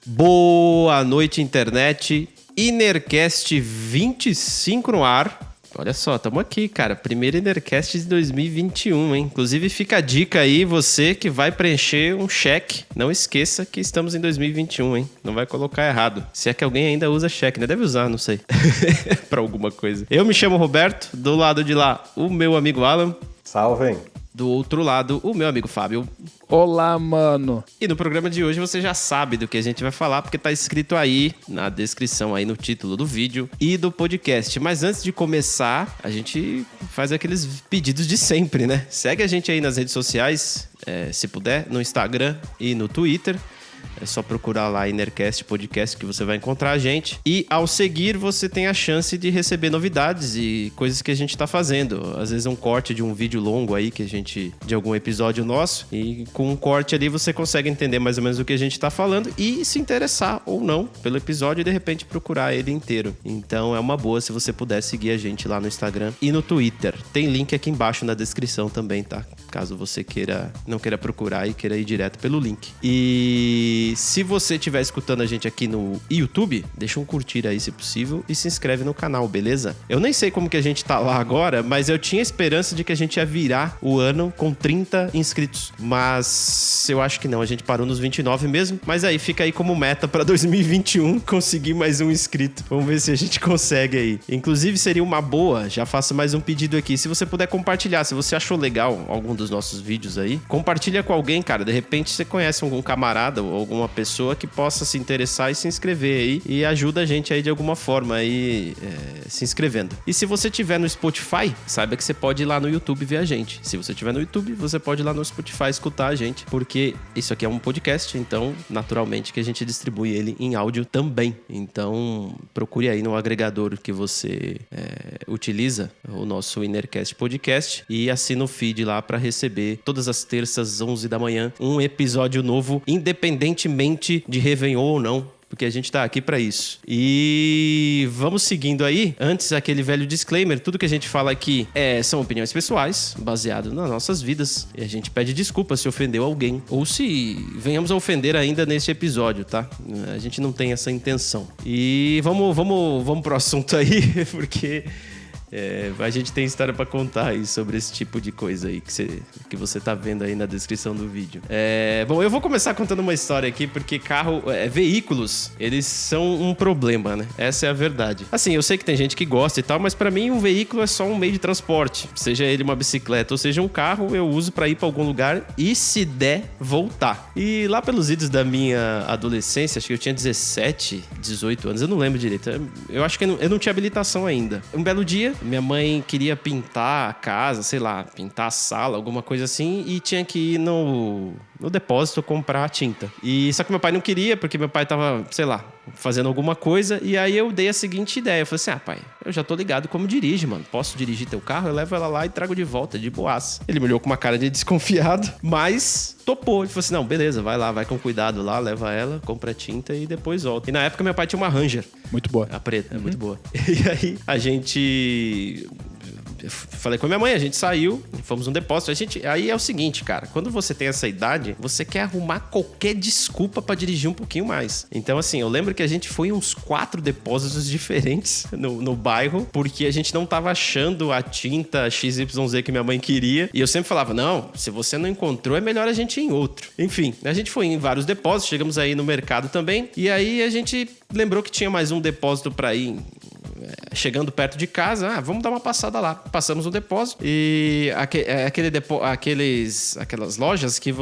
Boa noite, internet. Inercast 25 no ar. Olha só, estamos aqui, cara. Primeiro Inercast de 2021, hein? Inclusive, fica a dica aí, você que vai preencher um cheque. Não esqueça que estamos em 2021, hein? Não vai colocar errado. Se é que alguém ainda usa cheque, né? Deve usar, não sei. Pra alguma coisa. Eu me chamo Roberto. Do lado de lá, o meu amigo Alan. Salve. Do outro lado, o meu amigo Fábio. Olá, mano. E no programa de hoje você já sabe do que a gente vai falar, porque tá escrito aí na descrição, aí no título do vídeo e do podcast. Mas antes de começar, a gente faz aqueles pedidos de sempre, né? Segue a gente aí nas redes sociais, se puder, no Instagram e no Twitter. É só procurar lá Inercast Podcast que você vai encontrar a gente. E ao seguir, você tem a chance de receber novidades e coisas que a gente tá fazendo. Às vezes um corte de um vídeo longo aí que a gente... de algum episódio nosso. E com um corte ali você consegue entender mais ou menos o que a gente tá falando e se interessar ou não pelo episódio e de repente procurar ele inteiro. Então é uma boa se você puder seguir a gente lá no Instagram e no Twitter. Tem link aqui embaixo na descrição também, tá? Caso você não queira procurar e queira ir direto pelo link. E se você estiver escutando a gente aqui no YouTube, deixa um curtir aí se possível e se inscreve no canal, beleza? Eu nem sei como que a gente tá lá agora, mas eu tinha esperança de que a gente ia virar o ano com 30 inscritos. Mas eu acho que não, a gente parou nos 29 mesmo. Mas aí fica aí como meta pra 2021 conseguir mais um inscrito. Vamos ver se a gente consegue aí. Inclusive seria uma boa, já faço mais um pedido aqui. Se você puder compartilhar, se você achou legal algum dos nossos vídeos aí, compartilha com alguém, cara. De repente você conhece algum camarada ou alguma pessoa que possa se interessar e se inscrever aí e ajuda a gente aí de alguma forma aí se inscrevendo. E se você tiver no Spotify, saiba que você pode ir lá no YouTube ver a gente. Se você tiver no YouTube, você pode ir lá no Spotify escutar a gente, porque isso aqui é um podcast, então naturalmente que a gente distribui ele em áudio também. Então procure aí no agregador que você utiliza o nosso Inercast Podcast e assina o feed lá para receber todas as terças, 11 da manhã, um episódio novo, independentemente de Réveillon ou não, porque a gente tá aqui pra isso. E vamos seguindo aí. Antes, aquele velho disclaimer, tudo que a gente fala aqui são opiniões pessoais, baseado nas nossas vidas. E a gente pede desculpa se ofendeu alguém, ou se venhamos a ofender ainda neste episódio, tá? A gente não tem essa intenção. E vamos pro assunto aí, porque... a gente tem história pra contar aí sobre esse tipo de coisa aí que você tá vendo aí na descrição do vídeo. Bom, eu vou começar contando uma história aqui, porque veículos, eles são um problema, né? Essa é a verdade. Assim, eu sei que tem gente que gosta e tal, mas pra mim um veículo é só um meio de transporte. Seja ele uma bicicleta ou seja um carro, eu uso pra ir pra algum lugar e, se der, voltar. E lá pelos idos da minha adolescência, acho que eu tinha 17, 18 anos, eu não lembro direito. Eu acho que eu não tinha habilitação ainda. Um belo dia, minha mãe queria pintar a casa, sei lá, pintar a sala, alguma coisa assim, e tinha que ir no depósito comprar tinta. Só que meu pai não queria, porque meu pai tava, sei lá, fazendo alguma coisa, e aí eu dei a seguinte ideia. Eu falei assim, pai, eu já tô ligado como dirige, mano. Posso dirigir teu carro? Eu levo ela lá e trago de volta, de boaça. Ele me olhou com uma cara de desconfiado, mas topou. Ele falou assim, não, beleza, vai lá, vai com cuidado lá, leva ela, compra tinta e depois volta. E na época meu pai tinha uma Ranger. Muito boa. A preta, muito boa. E aí a gente... Eu falei com a minha mãe, a gente saiu, fomos no depósito. Aí é o seguinte, cara, quando você tem essa idade, você quer arrumar qualquer desculpa pra dirigir um pouquinho mais. Então, assim, eu lembro que a gente foi em uns 4 depósitos diferentes no bairro, porque a gente não tava achando a tinta XYZ que minha mãe queria. E eu sempre falava, não, se você não encontrou, é melhor a gente ir em outro. Enfim, a gente foi em vários depósitos, chegamos aí no mercado também. E aí a gente lembrou que tinha mais um depósito pra ir chegando perto de casa, vamos dar uma passada lá. Passamos no depósito e aquelas lojas que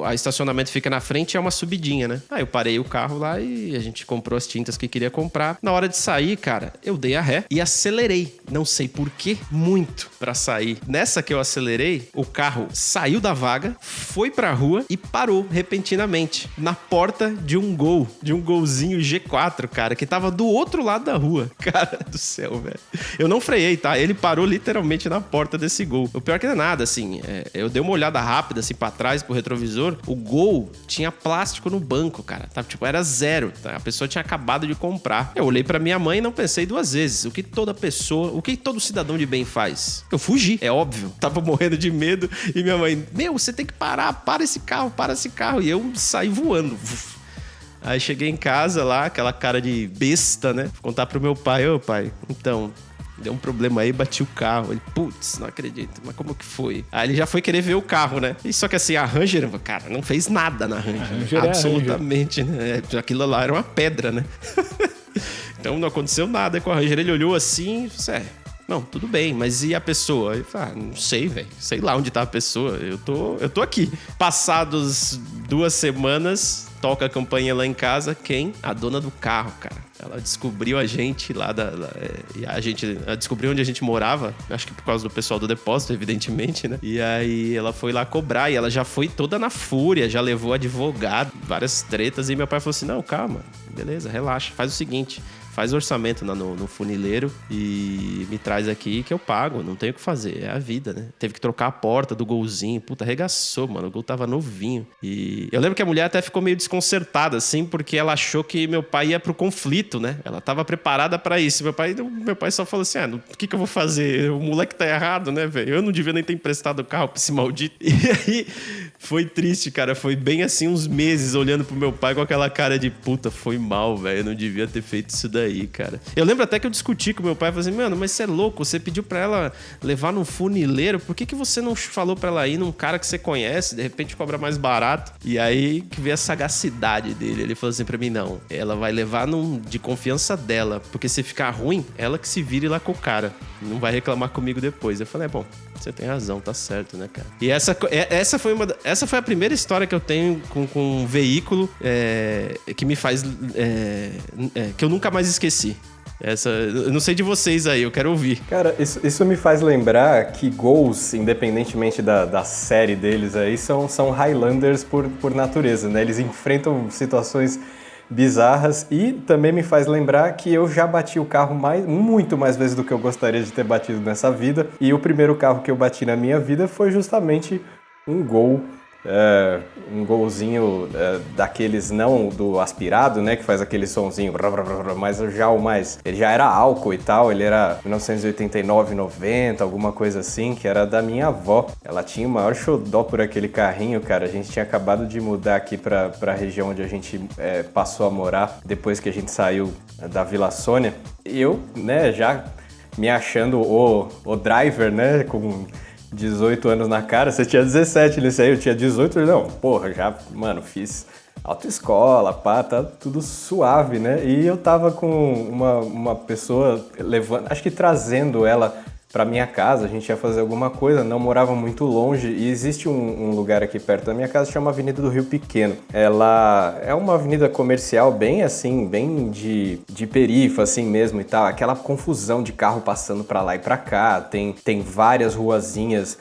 a estacionamento fica na frente, é uma subidinha, né? Aí eu parei o carro lá e a gente comprou as tintas que queria comprar. Na hora de sair, cara, eu dei a ré e acelerei. Não sei por quê, muito pra sair. Nessa que eu acelerei, o carro saiu da vaga, foi pra rua e parou repentinamente na porta de um golzinho G4, cara, que tava do outro lado da rua. Cara, do céu, velho. Eu não freiei, tá? Ele parou literalmente na porta desse Gol. O pior que não é nada, assim, eu dei uma olhada rápida, assim, pra trás, pro retrovisor. O Gol tinha plástico no banco, cara. Tá? Tipo, era zero, tá? A pessoa tinha acabado de comprar. Eu olhei pra minha mãe e não pensei duas vezes. O que todo cidadão de bem faz? Eu fugi, é óbvio. Tava morrendo de medo e minha mãe, você tem que parar, para esse carro. E eu saí voando. Aí cheguei em casa lá, aquela cara de besta, né? Vou contar pro meu pai, pai, então, deu um problema aí, bati o carro. Ele, putz, não acredito, mas como que foi? Aí ele já foi querer ver o carro, né? E só que assim, a Ranger, cara, não fez nada na Ranger. Absolutamente, né? Aquilo lá era uma pedra, né? Então não aconteceu nada com a Ranger. Ele olhou assim e disse, não, tudo bem, mas e a pessoa? Eu falei, não sei, velho. Sei lá onde tá a pessoa. Eu tô aqui. Passados 2 semanas, toca a campainha lá em casa. Quem? A dona do carro, cara. Ela descobriu a gente lá ela descobriu onde a gente morava. Acho que por causa do pessoal do depósito, evidentemente, né? E aí ela foi lá cobrar. E ela já foi toda na fúria. Já levou advogado, várias tretas. E meu pai falou assim, não, calma. Beleza, relaxa. Faz o seguinte... Faz orçamento no funileiro e me traz aqui que eu pago. Não tem o que fazer, é a vida, né? Teve que trocar a porta do Golzinho. Puta, arregaçou, mano. O Gol tava novinho. E eu lembro que a mulher até ficou meio desconcertada, assim, porque ela achou que meu pai ia pro conflito, né? Ela tava preparada pra isso. Meu pai só falou assim, o que eu vou fazer? O moleque tá errado, né, velho? Eu não devia nem ter emprestado o carro pra esse maldito. E aí, foi triste, cara. Foi bem assim, uns meses olhando pro meu pai com aquela cara de puta, foi mal, velho. Eu não devia ter feito isso daí. Cara. Eu lembro até que eu discuti com meu pai, falei assim, mano, mas você é louco, você pediu pra ela levar num funileiro, por que você não falou pra ela ir num cara que você conhece, de repente cobra mais barato? E aí que veio a sagacidade dele, ele falou assim pra mim, não, ela vai levar de confiança dela, porque se ficar ruim, ela que se vire lá com o cara, não vai reclamar comigo depois. Eu falei, bom, você tem razão, tá certo, né, cara? E essa foi a primeira história que eu tenho com um veículo que me faz... que eu nunca mais esqueci. Eu não sei de vocês aí, eu quero ouvir. Cara, isso me faz lembrar que Gols, independentemente da série deles aí, são Highlanders por natureza, né? Eles enfrentam situações bizarras e também me faz lembrar que eu já bati o carro muito mais vezes do que eu gostaria de ter batido nessa vida. E o primeiro carro que eu bati na minha vida foi justamente um Gol. Um Golzinho daqueles, não do aspirado, né, que faz aquele sonzinho, mas já ele já era álcool e tal, ele era 1989, 90, alguma coisa assim, que era da minha avó. Ela tinha o maior xodó por aquele carrinho, cara. A gente tinha acabado de mudar aqui pra região onde a gente passou a morar, depois que a gente saiu da Vila Sônia. E eu, né, já me achando o driver, né, com 18 anos na cara. Você tinha 17 nesse aí, eu tinha 18, não, porra, já, mano, fiz autoescola, pá, tá tudo suave, né? E eu tava com uma pessoa acho que trazendo ela pra minha casa, a gente ia fazer alguma coisa, não morava muito longe, e existe um lugar aqui perto da minha casa que chama Avenida do Rio Pequeno. Ela é uma avenida comercial bem assim, bem de perifa assim mesmo e tal, aquela confusão de carro passando pra lá e pra cá, tem várias ruazinhas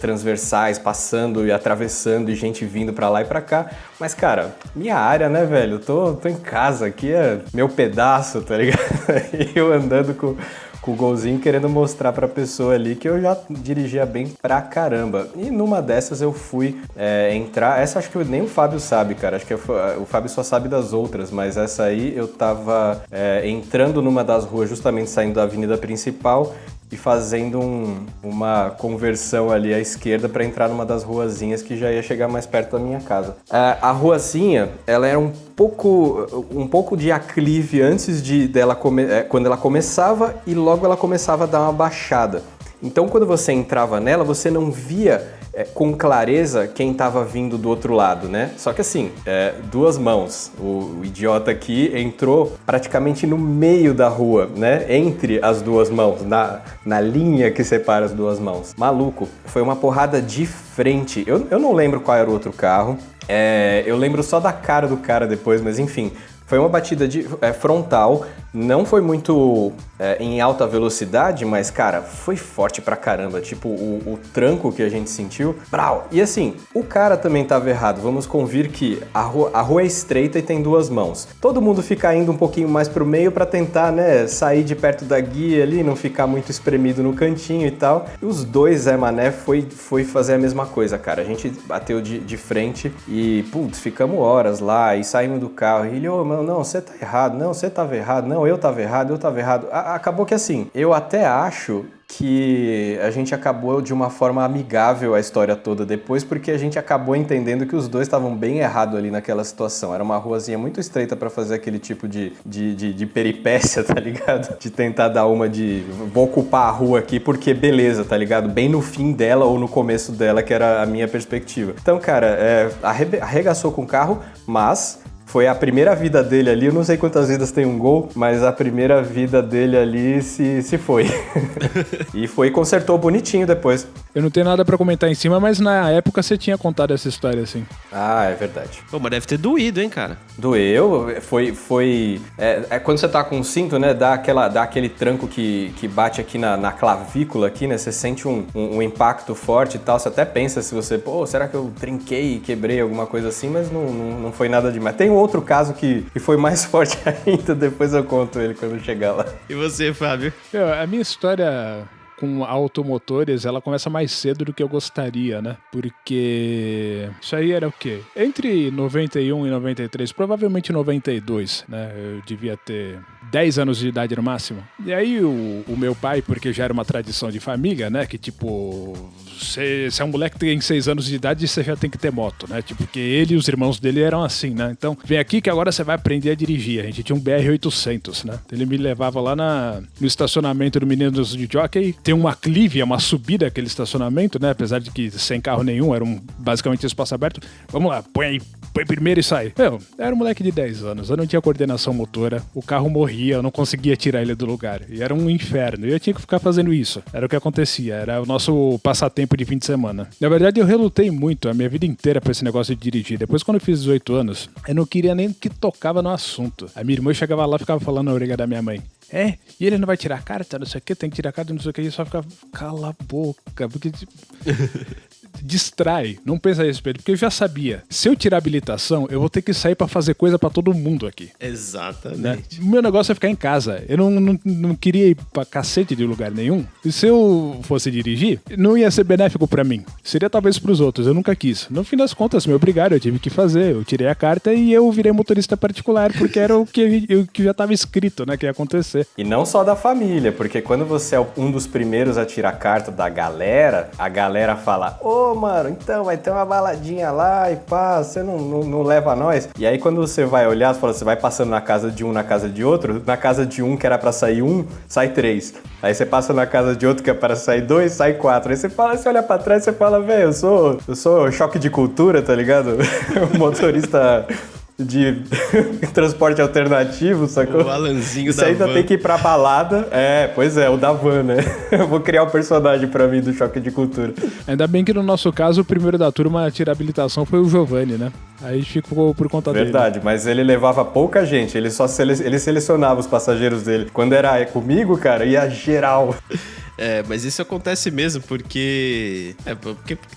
transversais passando e atravessando e gente vindo pra lá e pra cá, mas cara, minha área, né, velho, eu tô em casa, aqui é meu pedaço, tá ligado? E eu andando com o Golzinho, querendo mostrar pra pessoa ali que eu já dirigia bem pra caramba. E numa dessas eu fui entrar, essa acho que nem o Fábio sabe, cara, acho que o Fábio só sabe das outras, mas essa aí eu tava entrando numa das ruas, justamente saindo da avenida principal e fazendo uma conversão ali à esquerda para entrar numa das ruazinhas que já ia chegar mais perto da minha casa. A ruazinha, ela era um pouco de aclive antes dela quando ela começava, e logo ela começava a dar uma baixada. Então quando você entrava nela, você não via com clareza quem estava vindo do outro lado, né? Só que assim, duas mãos. O idiota aqui entrou praticamente no meio da rua, né? Entre as duas mãos, na linha que separa as duas mãos. Maluco, foi uma porrada de frente. Eu não lembro qual era o outro carro. Eu lembro só da cara do cara depois, mas enfim, foi uma batida frontal. Não foi muito em alta velocidade, mas, cara, foi forte pra caramba. Tipo, o tranco que a gente sentiu. Brau! E assim, o cara também tava errado. Vamos convir que a rua é estreita e tem duas mãos. Todo mundo fica indo um pouquinho mais pro meio pra tentar, né, sair de perto da guia ali, não ficar muito espremido no cantinho e tal. E os dois, Zé Mané, foi fazer a mesma coisa, cara. A gente bateu de frente e, putz, ficamos horas lá e saímos do carro. E ele, mano, não, você tá errado. Não, você tava errado. Não, eu tava errado. Acabou que assim, eu até acho que a gente acabou de uma forma amigável a história toda depois, porque a gente acabou entendendo que os dois estavam bem errados ali naquela situação. Era uma ruazinha muito estreita pra fazer aquele tipo de peripécia, tá ligado? De tentar dar uma de vou ocupar a rua aqui porque beleza, tá ligado? Bem no fim dela ou no começo dela, que era a minha perspectiva. Então, cara, arregaçou com o carro, mas foi a primeira vida dele ali, eu não sei quantas vidas tem um Gol, mas a primeira vida dele ali se foi. E consertou bonitinho depois. Eu não tenho nada pra comentar em cima, mas na época você tinha contado essa história assim. Ah, é verdade. Pô, mas deve ter doído, hein, cara? Doeu, quando você tá com um cinto, né, dá aquele tranco que bate aqui na clavícula aqui, né, você sente um impacto forte e tal, você até pensa se você, será que eu trinquei e quebrei alguma coisa assim, mas não foi nada demais. Tem um outro caso que foi mais forte ainda, depois eu conto ele quando chegar lá. E você, Fábio? A minha história com automotores, ela começa mais cedo do que eu gostaria, né? Porque isso aí era o quê? Entre 91 e 93, provavelmente 92, né? Eu devia ter 10 anos de idade no máximo. E aí o meu pai, porque já era uma tradição de família, né? Que tipo, você é um moleque que tem 6 anos de idade e você já tem que ter moto, né? Tipo, porque ele e os irmãos dele eram assim, né? Então, vem aqui que agora você vai aprender a dirigir. A gente tinha um BR-800, né? Então, ele me levava lá no estacionamento do Meninos de Jockey. Tem uma clive, uma subida aquele estacionamento, né? Apesar de que sem carro nenhum, era basicamente espaço aberto. Vamos lá, põe primeiro e sai. Eu era um moleque de 10 anos, eu não tinha coordenação motora, o carro morria, eu não conseguia tirar ele do lugar. E era um inferno, e eu tinha que ficar fazendo isso. Era o que acontecia, era o nosso passatempo de fim de semana. Na verdade, eu relutei muito a minha vida inteira pra esse negócio de dirigir. Depois, quando eu fiz 18 anos, eu não queria nem que tocava no assunto. A minha irmã chegava lá e ficava falando na orelha da minha mãe. E ele não vai tirar a carta, não sei o que, tem que tirar a carta, não sei o que, e só fica, cala a boca, porque distrai, não pensa a respeito, porque eu já sabia, se eu tirar a habilitação, eu vou ter que sair pra fazer coisa pra todo mundo aqui. Exatamente. Né? O meu negócio é ficar em casa, eu não queria ir pra cacete de lugar nenhum, e se eu fosse dirigir, não ia ser benéfico pra mim, seria talvez pros outros, eu nunca quis. No fim das contas, me obrigaram, eu tive que fazer, eu tirei a carta e eu virei motorista particular, porque era o que já tava escrito, né, que ia acontecer. E não só da família, porque quando você é um dos primeiros a tirar carta da galera, a galera fala, mano, então vai ter uma baladinha lá e pá, você não leva nós? E aí quando você vai olhar, você vai passando na casa de um, na casa de outro, na casa de um que era pra sair 1, sai 3. Aí você passa na casa de outro que é para sair 2, sai 4. Aí você olha pra trás e você fala, velho, eu sou choque de cultura, tá ligado? Motorista de transporte alternativo, sacou? O Alanzinho Você da ainda van. tem que ir pra balada. Pois é, o da van, né? Eu vou criar um personagem pra mim do choque de cultura. Ainda bem que no nosso caso, o primeiro da turma a tirar a habilitação foi o Giovanni, né? Aí ficou por conta dele. Verdade, mas ele levava pouca gente, ele selecionava os passageiros dele. Quando era comigo, cara, ia geral. Mas isso acontece mesmo, porque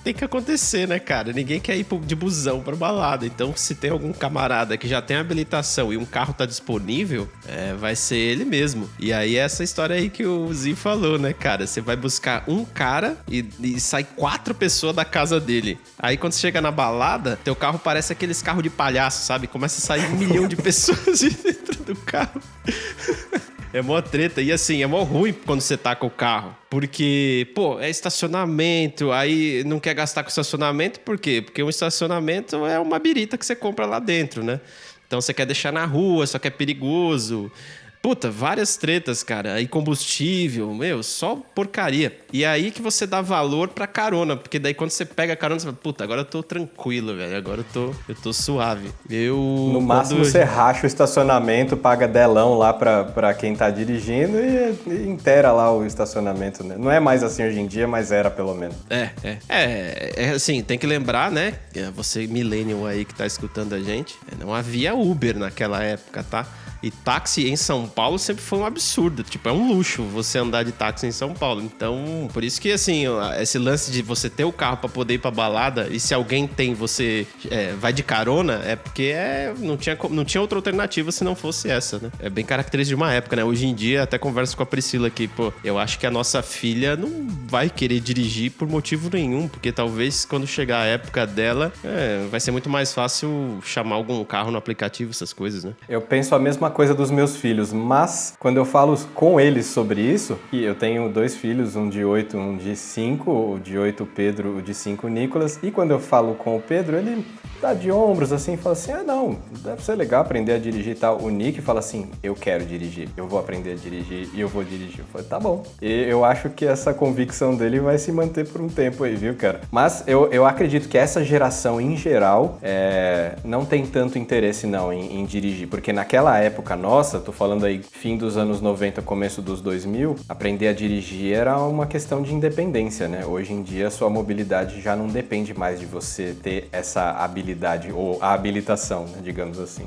tem que acontecer, né, cara? Ninguém quer ir de busão pra balada. Então, se tem algum camarada que já tem habilitação e um carro tá disponível, vai ser ele mesmo. E aí, essa história aí que o Zi falou, né, cara? Você vai buscar um cara e sai 4 pessoas da casa dele. Aí, quando você chega na balada, teu carro parece aqueles carros de palhaço, sabe? Começa a sair 1 milhão de pessoas de dentro do carro. É mó treta. E assim, é mó ruim quando você tá com o carro. Porque, é estacionamento, aí não quer gastar com estacionamento, por quê? Porque um estacionamento é uma birita que você compra lá dentro, né? Então você quer deixar na rua, só que é perigoso. Várias tretas, cara. Aí combustível, só porcaria. E aí que você dá valor pra carona. Porque daí quando você pega a carona, você fala, agora eu tô tranquilo, velho. Agora eu tô suave. No máximo você racha o estacionamento, paga delão lá pra quem tá dirigindo e inteira lá o estacionamento, né? Não é mais assim hoje em dia, mas era pelo menos. Assim, tem que lembrar, né? Você millennial aí que tá escutando a gente, não havia Uber naquela época, tá? E táxi em São Paulo sempre foi um absurdo. Tipo, é um luxo você andar de táxi em São Paulo. Então, por isso que, assim, esse lance de você ter o carro pra poder ir pra balada e se alguém tem, você vai de carona, é porque não tinha outra alternativa se não fosse essa, né? É bem característico de uma época, né? Hoje em dia, até converso com a Priscila aqui, pô, eu acho que a nossa filha não vai querer dirigir por motivo nenhum, porque talvez quando chegar a época dela, vai ser muito mais fácil chamar algum carro no aplicativo, essas coisas, né? Eu penso a mesma coisa dos meus filhos, mas quando eu falo com eles sobre isso, e eu tenho 2 filhos, um de 8, um de 5, o de 8 Pedro, o de 5 Nicolas, e quando eu falo com o Pedro, ele dá de ombros assim, fala assim, não, deve ser legal aprender a dirigir e tal. O Nick fala assim, eu quero dirigir, eu vou aprender a dirigir e eu vou dirigir. Eu falei, tá bom. E eu acho que essa convicção dele vai se manter por um tempo aí, viu, cara? Mas eu acredito que essa geração, em geral, não tem tanto interesse, não, em dirigir, porque naquela época nossa, tô falando aí fim dos anos 90, começo dos 2000, aprender a dirigir era uma questão de independência, né? Hoje em dia, a sua mobilidade já não depende mais de você ter essa habilidade ou a habilitação, né, digamos assim.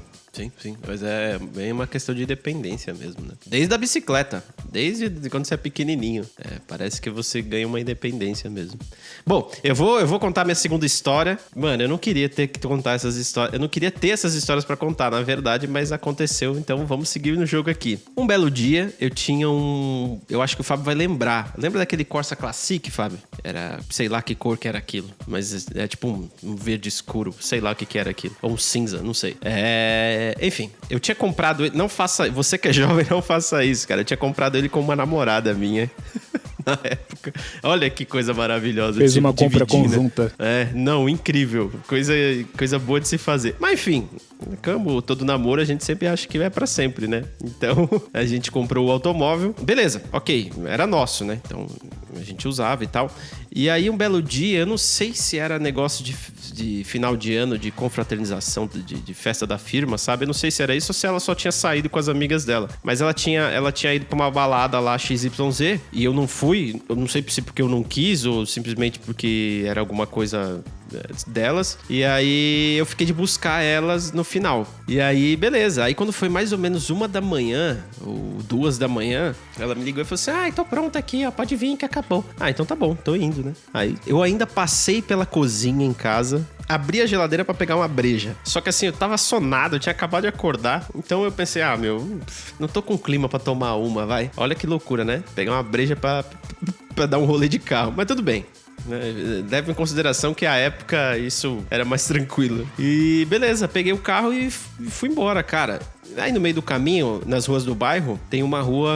Sim. Mas é bem uma questão de dependência mesmo, né? Desde a bicicleta. Desde quando você é pequenininho. Parece que você ganha uma independência mesmo. Bom, eu vou contar minha segunda história. Mano, eu não queria ter que contar essas histórias. Eu não queria ter essas histórias pra contar, na verdade, mas aconteceu. Então vamos seguir no jogo aqui. Um belo dia, eu tinha um... Eu acho que o Fábio vai lembrar. Lembra daquele Corsa Classic, Fábio? Era... Sei lá que cor que era aquilo. Mas é tipo um verde escuro. Sei lá o que era aquilo. Ou um cinza, não sei. Enfim, eu tinha comprado ele... Não faça... Você que é jovem, não faça isso, cara. Eu tinha comprado ele com uma namorada minha. Na época. Olha que coisa maravilhosa. Fez uma compra conjunta. Não, incrível. Coisa boa de se fazer. Mas enfim, como todo namoro, a gente sempre acha que é pra sempre, né? Então, a gente comprou o automóvel. Beleza, ok. Era nosso, né? Então, a gente usava e tal. E aí, um belo dia, eu não sei se era negócio de final de ano, de confraternização, de festa da firma, sabe? Eu não sei se era isso ou se ela só tinha saído com as amigas dela. Mas ela tinha ido pra uma balada lá, XYZ, e eu não fui. Eu não sei se porque eu não quis ou simplesmente porque era alguma coisa delas. E aí, eu fiquei de buscar elas no final. E aí, beleza. Aí, quando foi mais ou menos 1h ou 2h, ela me ligou e falou assim, tô pronta aqui, ó, pode vir que acabou. Então tá bom, tô indo, né? Aí, eu ainda passei pela cozinha em casa, abri a geladeira pra pegar uma breja. Só que assim, eu tava sonado, eu tinha acabado de acordar. Então eu pensei, não tô com clima pra tomar uma, vai. Olha que loucura, né? Pegar uma breja pra dar um rolê de carro. Mas tudo bem. Leve em consideração que a época isso era mais tranquilo. E beleza, peguei o carro e fui embora, cara. Aí no meio do caminho, nas ruas do bairro, tem uma rua...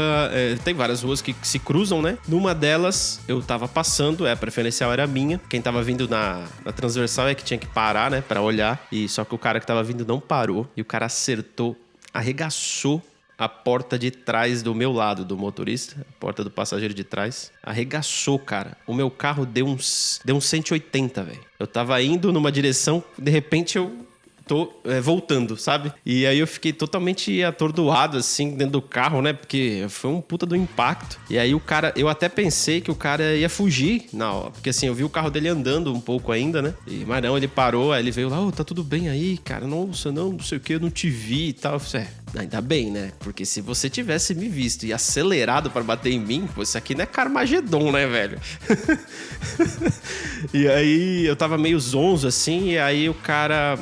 tem várias ruas que se cruzam, né? Numa delas, eu tava passando, a preferencial era minha. Quem tava vindo na transversal é que tinha que parar, né? Pra olhar. E só que o cara que tava vindo não parou. E o cara acertou, arregaçou a porta de trás do meu lado, do motorista, a porta do passageiro de trás, arregaçou, cara. O meu carro deu uns 180, velho. Eu tava indo numa direção, de repente eu tô voltando, sabe? E aí eu fiquei totalmente atordoado, assim, dentro do carro, né? Porque foi um puta do impacto. E aí o cara... Eu até pensei que o cara ia fugir na hora. Porque assim, eu vi o carro dele andando um pouco ainda, né? Mas não, ele parou, aí ele veio lá, tá tudo bem aí, cara? Nossa, não sei o que, eu não te vi e tal. Eu falei, ainda bem, né? Porque se você tivesse me visto e acelerado pra bater em mim, pô, isso aqui não é Carmageddon, né, velho? E aí eu tava meio zonzo, assim, e aí o cara...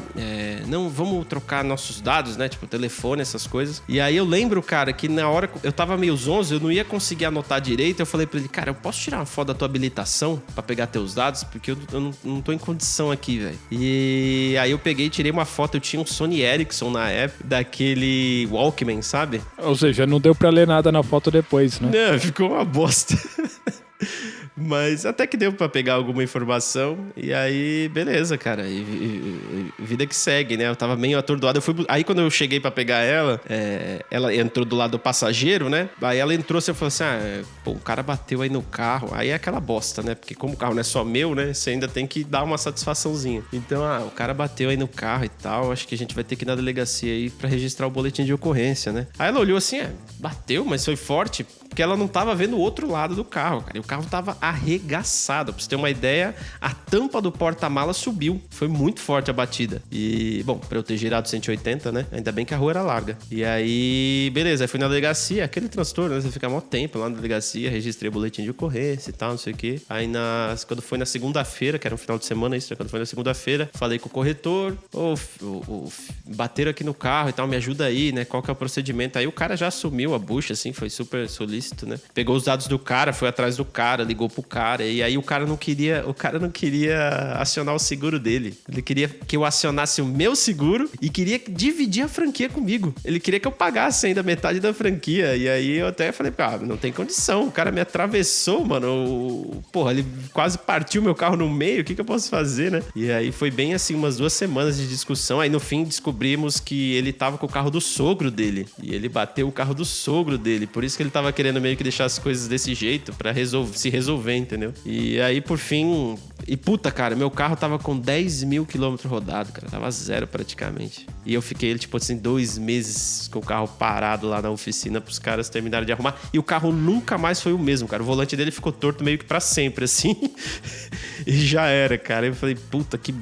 não, vamos trocar nossos dados, né? Tipo, telefone, essas coisas. E aí eu lembro, cara, que na hora eu tava meio zonzo, eu não ia conseguir anotar direito. Eu falei pra ele, cara, eu posso tirar uma foto da tua habilitação pra pegar teus dados? Porque eu não tô em condição aqui, velho. E aí eu peguei e tirei uma foto. Eu tinha um Sony Ericsson na época, daquele Walkman, sabe? Ou seja, não deu pra ler nada na foto depois, né? Não, ficou uma bosta. Mas até que deu pra pegar alguma informação. E aí, beleza, cara. E vida que segue, né? Eu tava meio atordoado. Aí quando eu cheguei pra pegar ela, ela entrou do lado do passageiro, né? Aí ela entrou assim e falou assim, pô, o cara bateu aí no carro. Aí é aquela bosta, né? Porque como o carro não é só meu, né? Você ainda tem que dar uma satisfaçãozinha. Então, o cara bateu aí no carro e tal. Acho que a gente vai ter que ir na delegacia aí pra registrar o boletim de ocorrência, né? Aí ela olhou assim, bateu, mas foi forte. porque ela não tava vendo o outro lado do carro, cara. E o carro tava arregaçado. Pra você ter uma ideia, a tampa do porta-mala subiu. Foi muito forte a batida. E, bom, pra eu ter girado 180, né? Ainda bem que a rua era larga. E aí, beleza. Aí fui na delegacia, aquele transtorno, né? Você fica mó tempo lá na delegacia, registrei o boletim de ocorrência e tal, não sei o quê. Aí, quando foi na segunda-feira, que era um final de semana isso, né? Quando foi na segunda-feira, falei com o corretor, bateram aqui no carro e tal, me ajuda aí, né? Qual que é o procedimento? Aí o cara já assumiu a bucha, assim, foi super solícito, né? Pegou os dados do cara, foi atrás do cara, ligou pro cara, e aí o cara não queria acionar o seguro dele. Ele queria que eu acionasse o meu seguro e queria dividir a franquia comigo. Ele queria que eu pagasse ainda metade da franquia. E aí eu até falei, não tem condição. O cara me atravessou, mano. Porra, ele quase partiu meu carro no meio. O que eu posso fazer, né? E aí foi bem assim, umas 2 semanas de discussão. Aí no fim descobrimos que ele tava com o carro do sogro dele. E ele bateu o carro do sogro dele. Por isso que ele tava querendo meio que deixar as coisas desse jeito, pra se resolver, entendeu? E aí, por fim... E puta, cara, meu carro tava com 10 mil quilômetros rodados, cara. Tava 0 praticamente. E eu fiquei, tipo assim, 2 meses com o carro parado lá na oficina pros caras terminarem de arrumar. E o carro nunca mais foi o mesmo, cara. O volante dele ficou torto meio que pra sempre, assim. E já era, cara. Eu falei, puta, que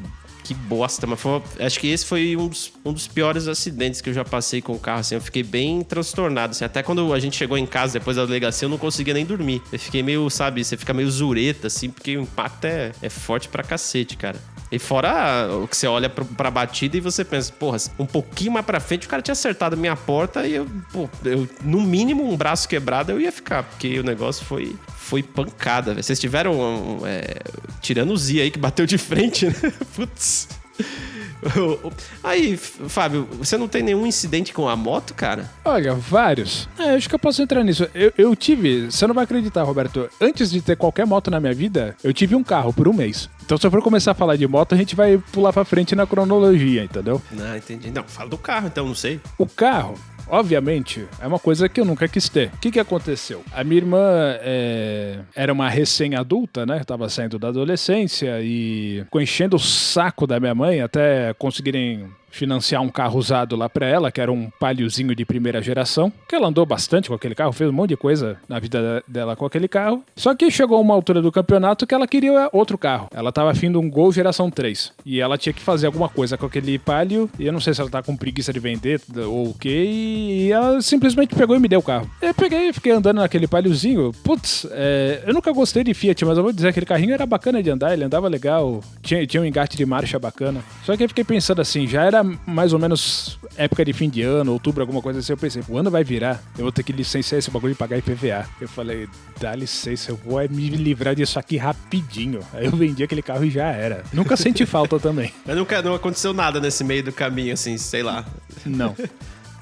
bosta, mas acho que esse foi um dos piores acidentes que eu já passei com o carro, assim, eu fiquei bem transtornado, assim, até quando a gente chegou em casa depois da delegacia, eu não conseguia nem dormir, eu fiquei meio, sabe, você fica meio zureta, assim, porque o impacto é forte pra cacete, cara. E fora o que você olha pra batida e você pensa, porra, um pouquinho mais pra frente o cara tinha acertado a minha porta e eu no mínimo um braço quebrado eu ia ficar, porque o negócio foi pancada, véio. Vocês tiveram tirando o Z aí que bateu de frente, né? Putz. Aí, Fábio, você não tem nenhum incidente com a moto, cara? Olha, vários. Acho que eu posso entrar nisso. Eu tive, você não vai acreditar, Roberto, antes de ter qualquer moto na minha vida, eu tive um carro por 1 mês. Então, se eu for começar a falar de moto, a gente vai pular pra frente na cronologia, entendeu? Não, entendi. Não, fala do carro, então, não sei. O carro... Obviamente, é uma coisa que eu nunca quis ter. O que aconteceu? A minha irmã era uma recém-adulta, né? Tava saindo da adolescência e ficou enchendo o saco da minha mãe até conseguirem financiar um carro usado lá pra ela, que era um Paliozinho de primeira geração, que ela andou bastante com aquele carro, fez um monte de coisa na vida dela com aquele carro. Só que chegou uma altura do campeonato que ela queria outro carro. Ela tava afim de um Gol geração 3. E ela tinha que fazer alguma coisa com aquele Palio, e eu não sei se ela tá com preguiça de vender ou o quê, e ela simplesmente pegou e me deu o carro. Eu peguei e fiquei andando naquele Paliozinho. Putz, eu nunca gostei de Fiat, mas eu vou dizer que aquele carrinho era bacana de andar, ele andava legal, tinha um engate de marcha bacana. Só que eu fiquei pensando assim, já era mais ou menos época de fim de ano, outubro, alguma coisa assim, eu pensei, o ano vai virar, eu vou ter que licenciar esse bagulho e pagar IPVA. Eu falei, dá licença, eu vou me livrar disso aqui rapidinho. Aí eu vendi aquele carro e já era. Nunca senti falta também. Mas não aconteceu nada nesse meio do caminho, assim, sei lá. Não.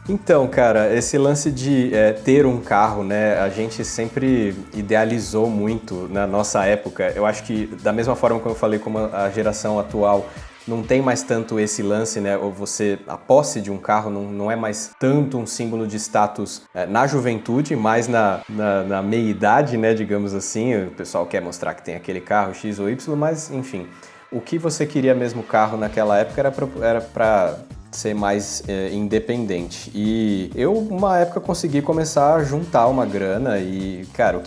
Então, cara, esse lance de ter um carro, né, a gente sempre idealizou muito na nossa época. Eu acho que, da mesma forma como eu falei, como a geração atual não tem mais tanto esse lance, né? Ou a posse de um carro não é mais tanto um símbolo de status na juventude, mais na meia-idade, né? Digamos assim. O pessoal quer mostrar que tem aquele carro X ou Y, mas enfim. O que você queria mesmo carro naquela época era para ser mais independente. E eu, uma época, consegui começar a juntar uma grana e, cara,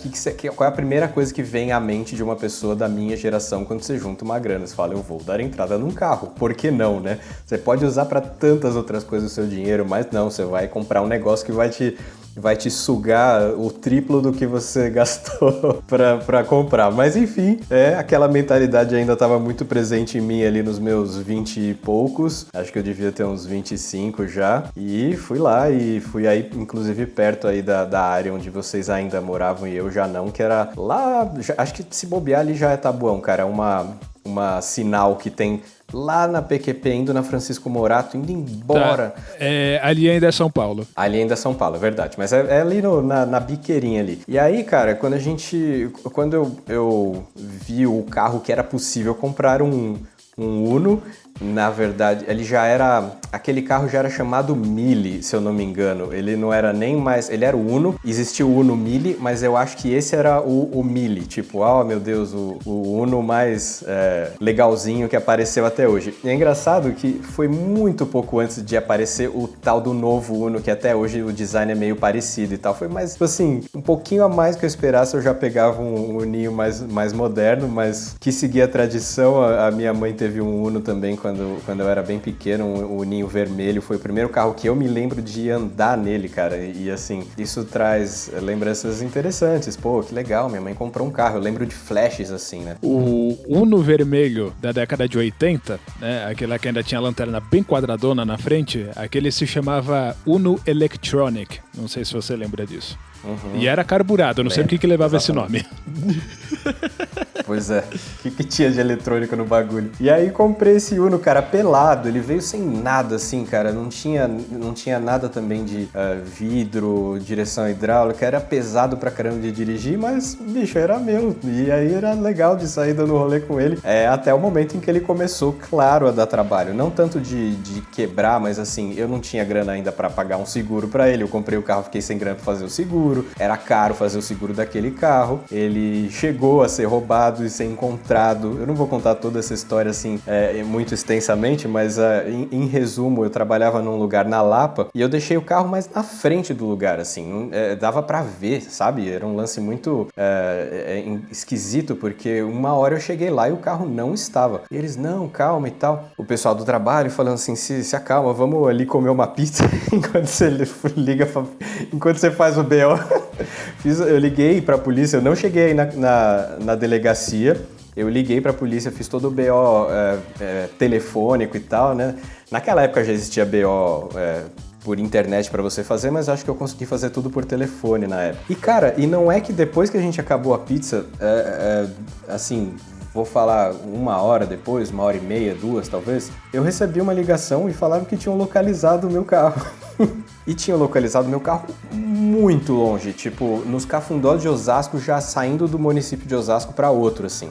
qual é a primeira coisa que vem à mente de uma pessoa da minha geração quando você junta uma grana? Você fala, eu vou dar entrada num carro. Por que não, né? Você pode usar para tantas outras coisas o seu dinheiro, mas não, você vai comprar um negócio que vai te sugar o triplo do que você gastou pra comprar. Mas enfim, aquela mentalidade ainda estava muito presente em mim ali nos meus 20 e poucos. Acho que eu devia ter uns 25 já. E fui lá e fui aí, inclusive, perto aí da área onde vocês ainda moravam e eu já não, que era lá... acho que se bobear ali já é Tabuão, cara. Uma sinal que tem lá na PQP, indo na Francisco Morato, indo embora. Tá. Ali ainda é São Paulo. Ali ainda é São Paulo, é verdade. Mas é ali na biqueirinha ali. E aí, cara, quando eu vi o carro que era possível comprar um Uno, na verdade, ele já era... Aquele carro já era chamado Mille, se eu não me engano. Ele não era nem mais... Ele era o Uno, existia o Uno Mille, mas eu acho que esse era o Mille. Tipo, meu Deus, o Uno mais legalzinho que apareceu até hoje. E é engraçado que foi muito pouco antes de aparecer o tal do novo Uno, que até hoje o design é meio parecido e tal. Foi mais, tipo assim, um pouquinho a mais que eu esperasse, eu já pegava um Uninho mais moderno, mas que seguia a tradição. A minha mãe teve um Uno também quando eu era bem pequeno, um Uninho vermelho. Foi o primeiro carro que eu me lembro de andar nele, cara. E assim, isso traz lembranças interessantes. Pô, que legal, minha mãe comprou um carro. Eu lembro de flashes assim, né? O Uno vermelho da década de 80, né? Aquele que ainda tinha a lanterna bem quadradona na frente, aquele se chamava Uno Electronic. Não sei se você lembra disso. Uhum. E era carburado, não sei por que levava exatamente esse nome. Pois é, o que tinha de eletrônico no bagulho? E aí comprei esse Uno, cara, pelado, ele veio sem nada assim, cara, não tinha nada também de vidro, direção hidráulica, era pesado pra caramba de dirigir, mas, bicho, era meu, e aí era legal de sair dando rolê com ele, até o momento em que ele começou, claro, a dar trabalho, não tanto de quebrar, mas assim, eu não tinha grana ainda pra pagar um seguro pra ele, eu comprei o carro, fiquei sem grana pra fazer o seguro, era caro fazer o seguro daquele carro, ele chegou a ser roubado e ser encontrado. Eu não vou contar toda essa história assim muito extensamente, mas em resumo, eu trabalhava num lugar na Lapa e eu deixei o carro mais na frente do lugar, assim, dava pra ver, sabe? Era um lance muito esquisito, porque uma hora eu cheguei lá e o carro não estava. E eles, não, calma e tal. O pessoal do trabalho falando assim, se acalma, vamos ali comer uma pizza enquanto você liga, enquanto você faz o BO. Eu liguei pra polícia, eu não cheguei aí na delegacia, eu liguei pra polícia, fiz todo o BO telefônico e tal, né? Naquela época já existia BO por internet pra você fazer, mas acho que eu consegui fazer tudo por telefone na época. E cara, e não é que depois que a gente acabou a pizza, assim... Vou falar 1 hora depois, 1h30, 2 talvez, eu recebi uma ligação e falaram que tinham localizado o meu carro. E tinham localizado o meu carro muito longe, tipo, nos Cafundós de Osasco, já saindo do município de Osasco para outro, assim.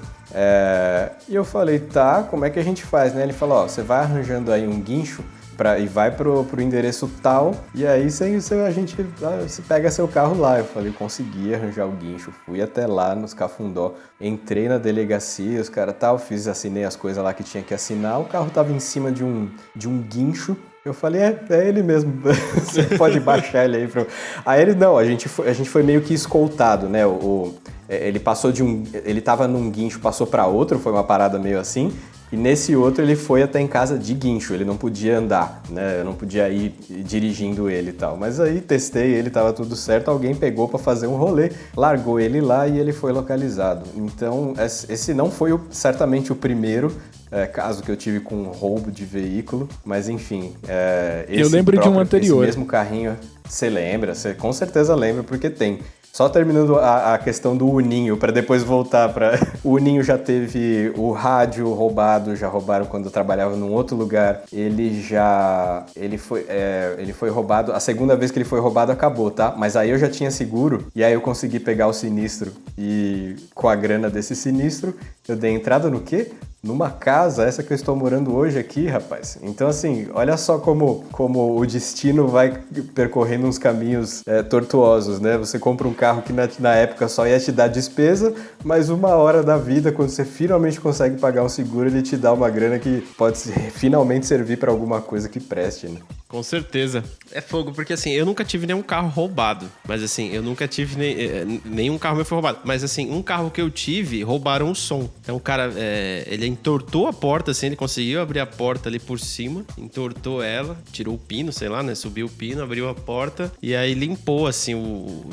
E eu falei, tá, como é que a gente faz, né? Ele falou, você vai arranjando aí um guincho e vai pro endereço tal, e aí você pega seu carro lá. Eu falei, consegui arranjar o guincho, fui até lá nos Cafundó, entrei na delegacia, os caras tal, assinei as coisas lá que tinha que assinar, o carro tava em cima de um guincho. Eu falei, é ele mesmo, você pode baixar ele aí. Aí ele, não, a gente foi meio que escoltado, né, ele passou ele tava num guincho, passou pra outro, foi uma parada meio assim, e nesse outro ele foi até em casa de guincho, ele não podia andar, né, eu não podia ir dirigindo ele e tal, mas aí testei ele, tava tudo certo, alguém pegou pra fazer um rolê, largou ele lá e ele foi localizado. Então, esse não foi certamente o primeiro caso que eu tive com um roubo de veículo, mas enfim, eu lembro de um anterior. Esse mesmo carrinho, você lembra, você com certeza lembra, porque tem. Só terminando a questão do Uninho, para depois voltar para... O Uninho já teve o rádio roubado, já roubaram quando eu trabalhava num outro lugar. Ele foi roubado, a segunda vez que ele foi roubado acabou, tá? Mas aí eu já tinha seguro, e aí eu consegui pegar o sinistro. E com a grana desse sinistro, eu dei entrada no quê? Numa casa, essa que eu estou morando hoje aqui, rapaz. Então, assim, olha só como o destino vai percorrendo uns caminhos tortuosos, né? Você compra um carro que na época só ia te dar despesa, mas 1 hora da vida, quando você finalmente consegue pagar um seguro, ele te dá uma grana que pode finalmente servir para alguma coisa que preste, né? Com certeza. É fogo, porque assim, eu nunca tive nenhum carro roubado. Mas assim, eu nunca tive nenhum carro meu foi roubado. Mas assim, um carro que eu tive, roubaram o som. Então o cara, ele entortou a porta, assim, ele conseguiu abrir a porta ali por cima, entortou ela, tirou o pino, sei lá, né? Subiu o pino, abriu a porta e aí limpou, assim,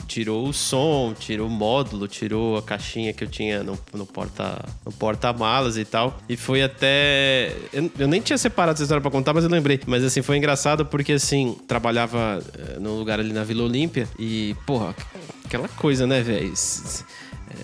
tirou o som, tirou o módulo, tirou a caixinha que eu tinha no porta-malas e tal. E foi até... Eu nem tinha separado essa história pra contar, mas eu lembrei. Mas assim, foi engraçado porque, assim, trabalhava num lugar ali na Vila Olímpia e, porra, aquela coisa, né, velho?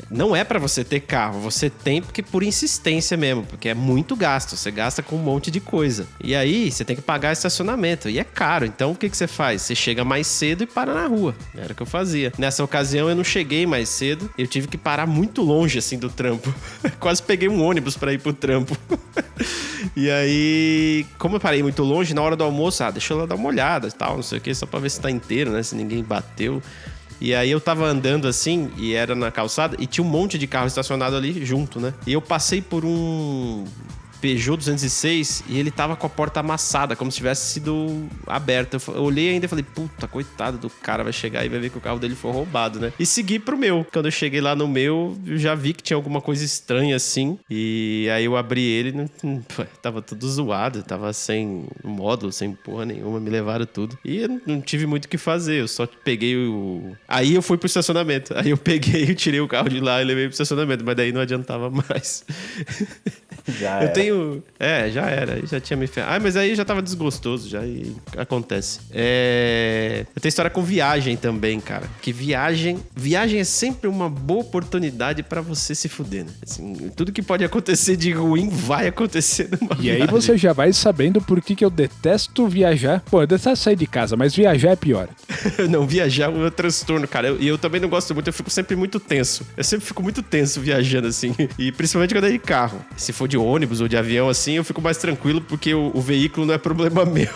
Não é pra você ter carro, você tem porque por insistência mesmo, porque é muito gasto, você gasta com um monte de coisa. E aí, você tem que pagar estacionamento, e é caro. Então, o que você faz? Você chega mais cedo e para na rua. Era o que eu fazia. Nessa ocasião, eu não cheguei mais cedo, eu tive que parar muito longe, assim, do trampo. Quase peguei um ônibus pra ir pro trampo. E aí, como eu parei muito longe, na hora do almoço, deixa eu lá dar uma olhada e tal, não sei o que, só pra ver se tá inteiro, né? Se ninguém bateu. E aí eu tava andando assim, e era na calçada, e tinha um monte de carro estacionado ali junto, né? E eu passei por um Peugeot 206 e ele tava com a porta amassada, como se tivesse sido aberta. Eu olhei ainda e falei, puta, coitado do cara, vai chegar e vai ver que o carro dele foi roubado, né? E segui pro meu. Quando eu cheguei lá no meu, eu já vi que tinha alguma coisa estranha assim. E aí eu abri ele, tava tudo zoado, tava sem módulo, sem porra nenhuma, me levaram tudo. E eu não tive muito o que fazer, eu só peguei o... Aí eu fui pro estacionamento. Aí eu peguei e tirei o carro de lá e levei pro estacionamento, mas daí não adiantava mais. Já era. Já era. Aí já tinha me ferrado. Mas aí já tava desgostoso, já e acontece. Eu tenho história com viagem também, cara. Que viagem é sempre uma boa oportunidade pra você se fuder, né? Assim, tudo que pode acontecer de ruim vai acontecer numa viagem. E aí você já vai sabendo por que eu detesto viajar. Pô, eu detesto sair de casa, mas viajar é pior. Não, viajar é um transtorno, cara. E eu também não gosto muito, eu fico sempre muito tenso. Eu sempre fico muito tenso viajando, assim. E principalmente quando é de carro. Se for de ônibus ou de avião, assim, eu fico mais tranquilo porque o veículo não é problema meu.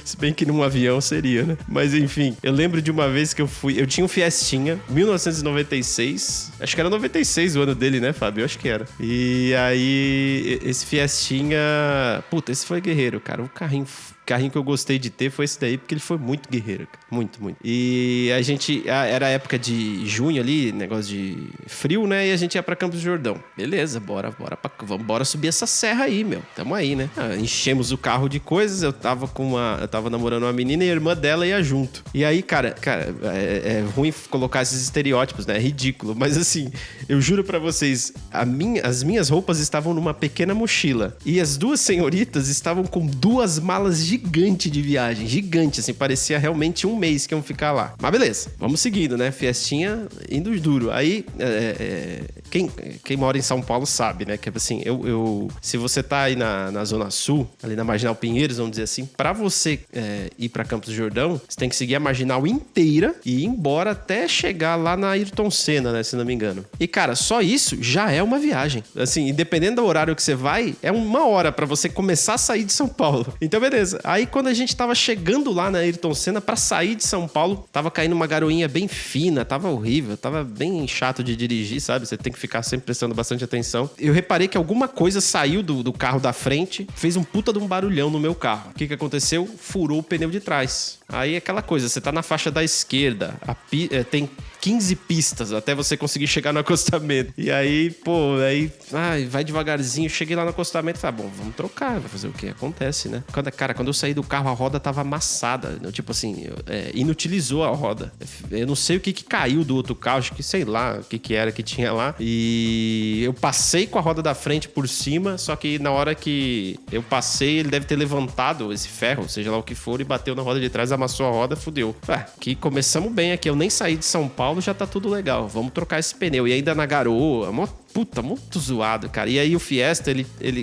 Se bem que num avião seria, né? Mas enfim, eu lembro de uma vez que eu tinha um Fiestinha, 1996. Acho que era 96 o ano dele, né, Fábio? Eu acho que era. E aí, esse Fiestinha... Puta, esse foi guerreiro, cara. O carrinho que eu gostei de ter foi esse daí, porque ele foi muito guerreiro, cara. Muito, muito. E a gente... Era época de junho ali, negócio de frio, né? E a gente ia pra Campos do Jordão. Beleza, bora subir essa serra aí, meu. Tamo aí, né? Enchemos o carro de coisas. Eu tava namorando uma menina e a irmã dela ia junto. E aí, cara, é ruim colocar esses estereótipos, né? É ridículo. Mas assim, eu juro pra vocês, as minhas roupas estavam numa pequena mochila. E as duas senhoritas estavam com 2 malas gigante de viagem, gigante, assim, parecia realmente um mês que iam ficar lá. Mas beleza, vamos seguindo, né? Fiestinha indo duro. Aí, quem mora em São Paulo sabe, né? Que assim, se você tá aí na Zona Sul, ali na Marginal Pinheiros, vamos dizer assim, pra você ir pra Campos do Jordão, você tem que seguir a Marginal inteira e ir embora até chegar lá na Ayrton Senna, né? Se não me engano. E, cara, só isso já é uma viagem. Assim, dependendo do horário que você vai, é 1 hora pra você começar a sair de São Paulo. Então, beleza. Aí, quando a gente tava chegando lá na Ayrton Senna pra sair de São Paulo, tava caindo uma garoinha bem fina, tava horrível, tava bem chato de dirigir, sabe? Você tem que ficar sempre prestando bastante atenção. Eu reparei que alguma coisa saiu do carro da frente, fez um puta de um barulhão no meu carro. O que aconteceu? Furou o pneu de trás. Aí, aquela coisa, você tá na faixa da esquerda, tem 15 pistas até você conseguir chegar no acostamento. E aí, vai devagarzinho. Cheguei lá no acostamento e falei, bom, vamos trocar. Vai fazer o que? Acontece, né? Quando eu saí do carro, a roda tava amassada. Tipo assim, inutilizou a roda. Eu não sei o que caiu do outro carro. Acho que, sei lá, o que era que tinha lá. E eu passei com a roda da frente por cima, só que na hora que eu passei, ele deve ter levantado esse ferro, seja lá o que for, e bateu na roda de trás, amassou a roda, fudeu. Que começamos bem aqui. Eu nem saí de São Paulo, já tá tudo legal. Vamos trocar esse pneu. E ainda na garoa, puta, muito zoado, cara. E aí o Fiesta,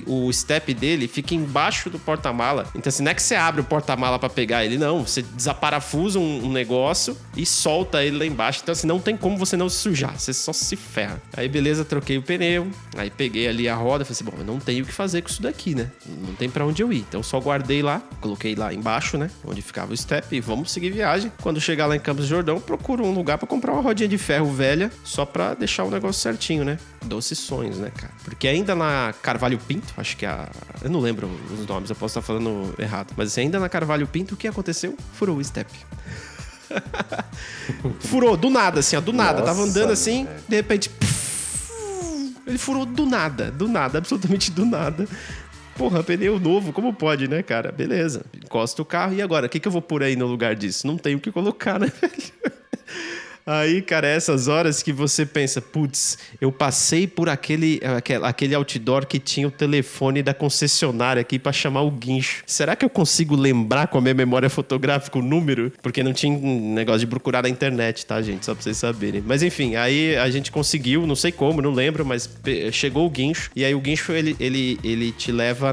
o step dele fica embaixo do porta-mala. Então assim, não é que você abre o porta-mala pra pegar ele, não. Você desaparafusa um negócio e solta ele lá embaixo. Então assim, não tem como você não se sujar. Você só se ferra. Aí beleza, troquei o pneu. Aí peguei ali a roda. Falei assim, bom, eu não tenho o que fazer com isso daqui, né? Não tem pra onde eu ir. Então só guardei lá. Coloquei lá embaixo, né? Onde ficava o step. E vamos seguir viagem. Quando chegar lá em Campos do Jordão, procuro um lugar pra comprar uma rodinha de ferro velha. Só pra deixar o negócio certinho, né? Doces sonhos, né, cara? Porque ainda na Carvalho Pinto, acho que eu não lembro os nomes, eu posso estar falando errado. Mas ainda na Carvalho Pinto, o que aconteceu? Furou o step. Furou, do nada, assim, ó, do nada. Tava andando assim, de repente... ele furou do nada, absolutamente do nada. Porra, pneu novo, como pode, né, cara? Beleza, encosta o carro e agora? O que eu vou pôr aí no lugar disso? Não tenho o que colocar, né, velho? Aí, cara, essas horas que você pensa, putz, eu passei por aquele outdoor que tinha o telefone da concessionária aqui pra chamar o guincho. Será que eu consigo lembrar com a minha memória fotográfica o número? Porque não tinha um negócio de procurar na internet, tá, gente? Só pra vocês saberem. Mas enfim, aí a gente conseguiu, não sei como, não lembro, mas chegou o guincho. E aí o guincho, ele te leva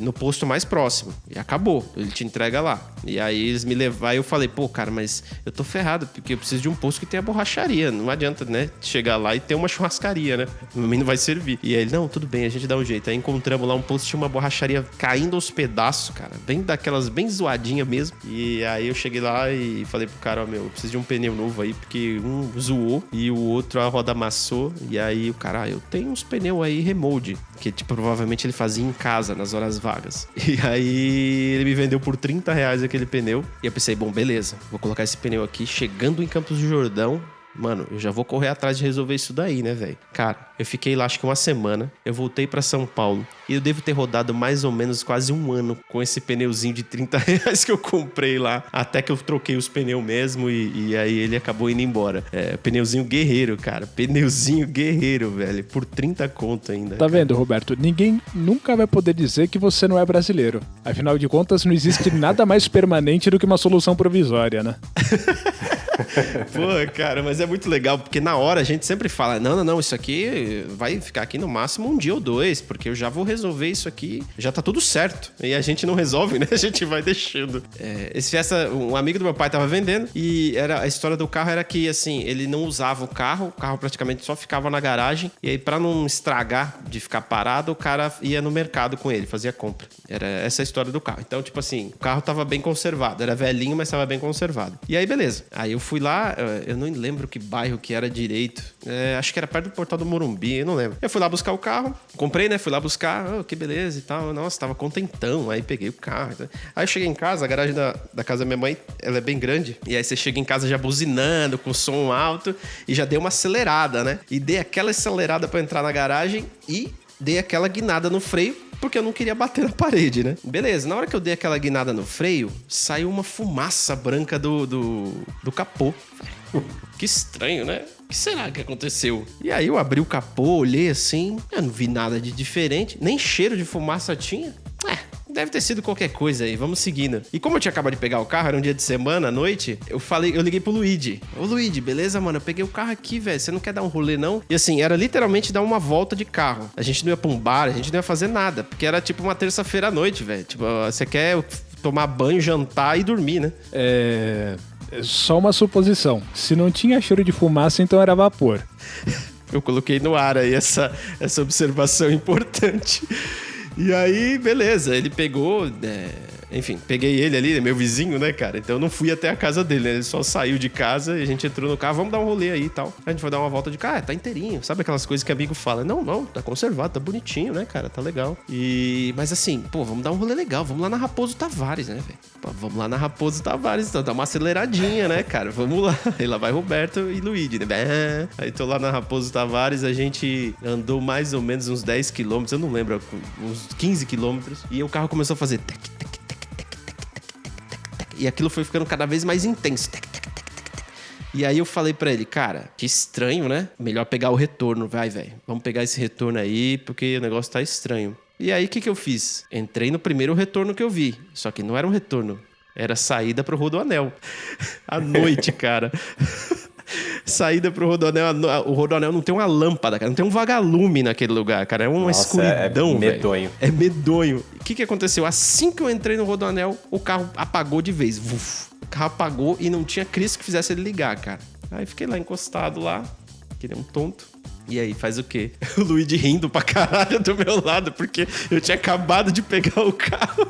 no posto mais próximo. E acabou. Ele te entrega lá. E aí eles me levaram e eu falei, pô, cara, mas eu tô ferrado, porque porque eu preciso de um posto que tenha borracharia. Não adianta, né, chegar lá e ter uma churrascaria, né? No mim não vai servir. E aí ele, não, tudo bem, a gente dá um jeito. Aí encontramos lá um posto, tinha uma borracharia caindo aos pedaços, cara. Bem daquelas, bem zoadinha mesmo. E aí eu cheguei lá e falei pro cara, ó, meu, eu preciso de um pneu novo aí, porque um zoou e o outro a roda amassou. E aí o cara, eu tenho uns pneus aí remold, que tipo, provavelmente ele fazia em casa, nas horas vagas. E aí ele me vendeu por R$30 aquele pneu. E eu pensei, bom, beleza, vou colocar esse pneu aqui. Chegando em Campos do Jordão, mano, eu já vou correr atrás de resolver isso daí, né, velho? Cara, eu fiquei lá acho que uma semana, eu voltei pra São Paulo e eu devo ter rodado mais ou menos quase um ano com esse pneuzinho de R$30 que eu comprei lá, até que eu troquei os pneus mesmo e aí ele acabou indo embora. Pneuzinho guerreiro, cara, pneuzinho guerreiro, velho, por 30 conto ainda. Tá vendo, Roberto? Ninguém nunca vai poder dizer que você não é brasileiro. Afinal de contas, não existe nada mais permanente do que uma solução provisória, né? Pô, cara, mas é muito legal, porque na hora a gente sempre fala, não, isso aqui vai ficar aqui no máximo um dia ou dois, porque eu já vou resolver isso aqui, já tá tudo certo. E a gente não resolve, né? A gente vai deixando. Um amigo do meu pai tava vendendo e a história do carro era que, assim, ele não usava o carro praticamente só ficava na garagem, e aí pra não estragar de ficar parado, o cara ia no mercado com ele, fazia compra. Era essa a história do carro. Então, tipo assim, o carro tava bem conservado, era velhinho, mas tava bem conservado. E aí, beleza. Aí eu fui lá, eu não lembro que bairro que era direito. Acho que era perto do Portal do Morumbi, eu não lembro. Eu fui lá buscar o carro, comprei, né? Fui lá buscar, que beleza e tal. Nossa, tava contentão. Aí peguei o carro. Aí eu cheguei em casa, a garagem da casa da minha mãe, ela é bem grande. E aí você chega em casa já buzinando, com som alto, e já dei uma acelerada, né? E dei aquela acelerada pra entrar na garagem e dei aquela guinada no freio, porque eu não queria bater na parede, né? Beleza, na hora que eu dei aquela guinada no freio, saiu uma fumaça branca do capô. Que estranho, né? O que será que aconteceu? E aí eu abri o capô, olhei assim, eu não vi nada de diferente, nem cheiro de fumaça tinha. Deve ter sido qualquer coisa aí, vamos seguindo. E como eu tinha acabado de pegar o carro, era um dia de semana, à noite, eu liguei pro Luigi. Ô Luigi, beleza, mano? Eu peguei o carro aqui, velho. Você não quer dar um rolê, não? E assim, era literalmente dar uma volta de carro. A gente não ia pra um bar, a gente não ia fazer nada. Porque era tipo uma terça-feira à noite, velho. Tipo, você quer tomar banho, jantar e dormir, né? Só uma suposição. Se não tinha cheiro de fumaça, então era vapor. Eu coloquei no ar aí essa observação importante. E aí, beleza, ele pegou, enfim, peguei ele ali, meu vizinho, né, cara? Então eu não fui até a casa dele, né? Ele só saiu de casa e a gente entrou no carro, vamos dar um rolê aí e tal. A gente foi dar uma volta de carro, tá inteirinho. Sabe aquelas coisas que amigo fala? Não, tá conservado, tá bonitinho, né, cara? Tá legal. Mas assim, pô, vamos dar um rolê legal, vamos lá na Raposo Tavares, né, velho? Vamos lá na Raposo Tavares, então, dá uma aceleradinha, né, cara? Vamos lá. Aí lá vai Roberto e Luigi, né? Aí tô lá na Raposo Tavares, a gente andou mais ou menos uns 10 quilômetros, eu não lembro, uns 15 quilômetros, e o carro começou a fazer tec, tec, tec, tec, tec, tec, tec, tec, e aquilo foi ficando cada vez mais intenso. Tec, tec, tec, tec, tec. E aí eu falei pra ele, cara, que estranho, né? Melhor pegar o retorno, vai, velho. Vamos pegar esse retorno aí, porque o negócio tá estranho. E aí, o que eu fiz? Entrei no primeiro retorno que eu vi. Só que não era um retorno. Era saída pro Rodoanel. À noite, cara. Saída pro Rodoanel. O Rodoanel não tem uma lâmpada, cara. Não tem um vagalume naquele lugar, cara. É uma escuridão, velho. É medonho. É medonho. O que aconteceu? Assim que eu entrei no Rodoanel, o carro apagou de vez. Uf. O carro apagou e não tinha Cristo que fizesse ele ligar, cara. Aí fiquei lá encostado lá, que nem um tonto. E aí, faz o quê? O Luigi rindo pra caralho do meu lado, porque eu tinha acabado de pegar o carro.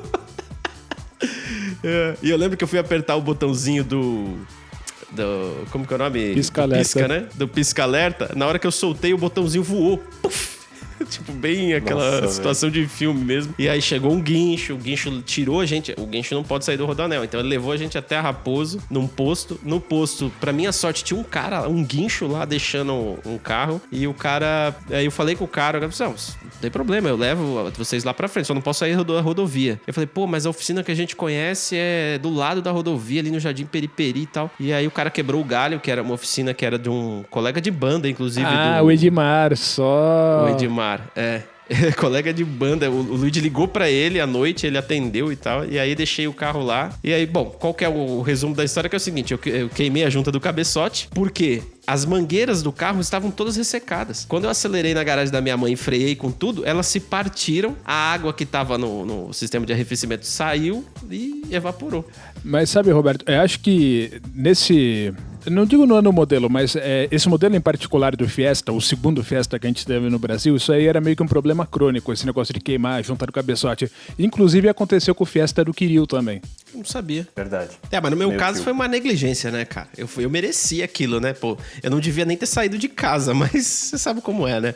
E eu lembro que eu fui apertar o botãozinho do como que é o nome? Pisca-alerta. Pisca, né? Do pisca-alerta. Na hora que eu soltei, o botãozinho voou. Puf! Tipo, bem aquela situação de filme mesmo. E aí chegou um guincho, o guincho tirou a gente. O guincho não pode sair do Rodoanel. Então ele levou a gente até a Raposo, num posto. No posto, pra minha sorte, tinha um cara, um guincho lá deixando um carro. E o cara. Aí eu falei com o cara, eu falei, não tem problema, eu levo vocês lá pra frente, só não posso sair da rodovia. Eu falei, pô, mas a oficina que a gente conhece é do lado da rodovia, ali no Jardim Periperi e tal. E aí o cara quebrou o galho, que era uma oficina que era de um colega de banda, inclusive. O Edmar, só. O Edmar, colega de banda. O Luigi ligou pra ele à noite, ele atendeu e tal. E aí deixei o carro lá. E aí, bom, qual que é o resumo da história? Que é o seguinte, eu queimei a junta do cabeçote, porque as mangueiras do carro estavam todas ressecadas. Quando eu acelerei na garagem da minha mãe e freiei com tudo, elas se partiram, a água que estava no sistema de arrefecimento saiu e evaporou. Mas sabe, Roberto, eu acho que nesse Não digo no ano modelo, mas esse modelo em particular do Fiesta, o segundo Fiesta que a gente teve no Brasil, isso aí era meio que um problema crônico, esse negócio de queimar, juntar o cabeçote. Inclusive aconteceu com o Fiesta do Kiryu também. Não sabia. Verdade. Mas no meu Meio caso que- foi uma negligência, né, cara? Eu merecia aquilo, né? Pô, eu não devia nem ter saído de casa, mas você sabe como é, né?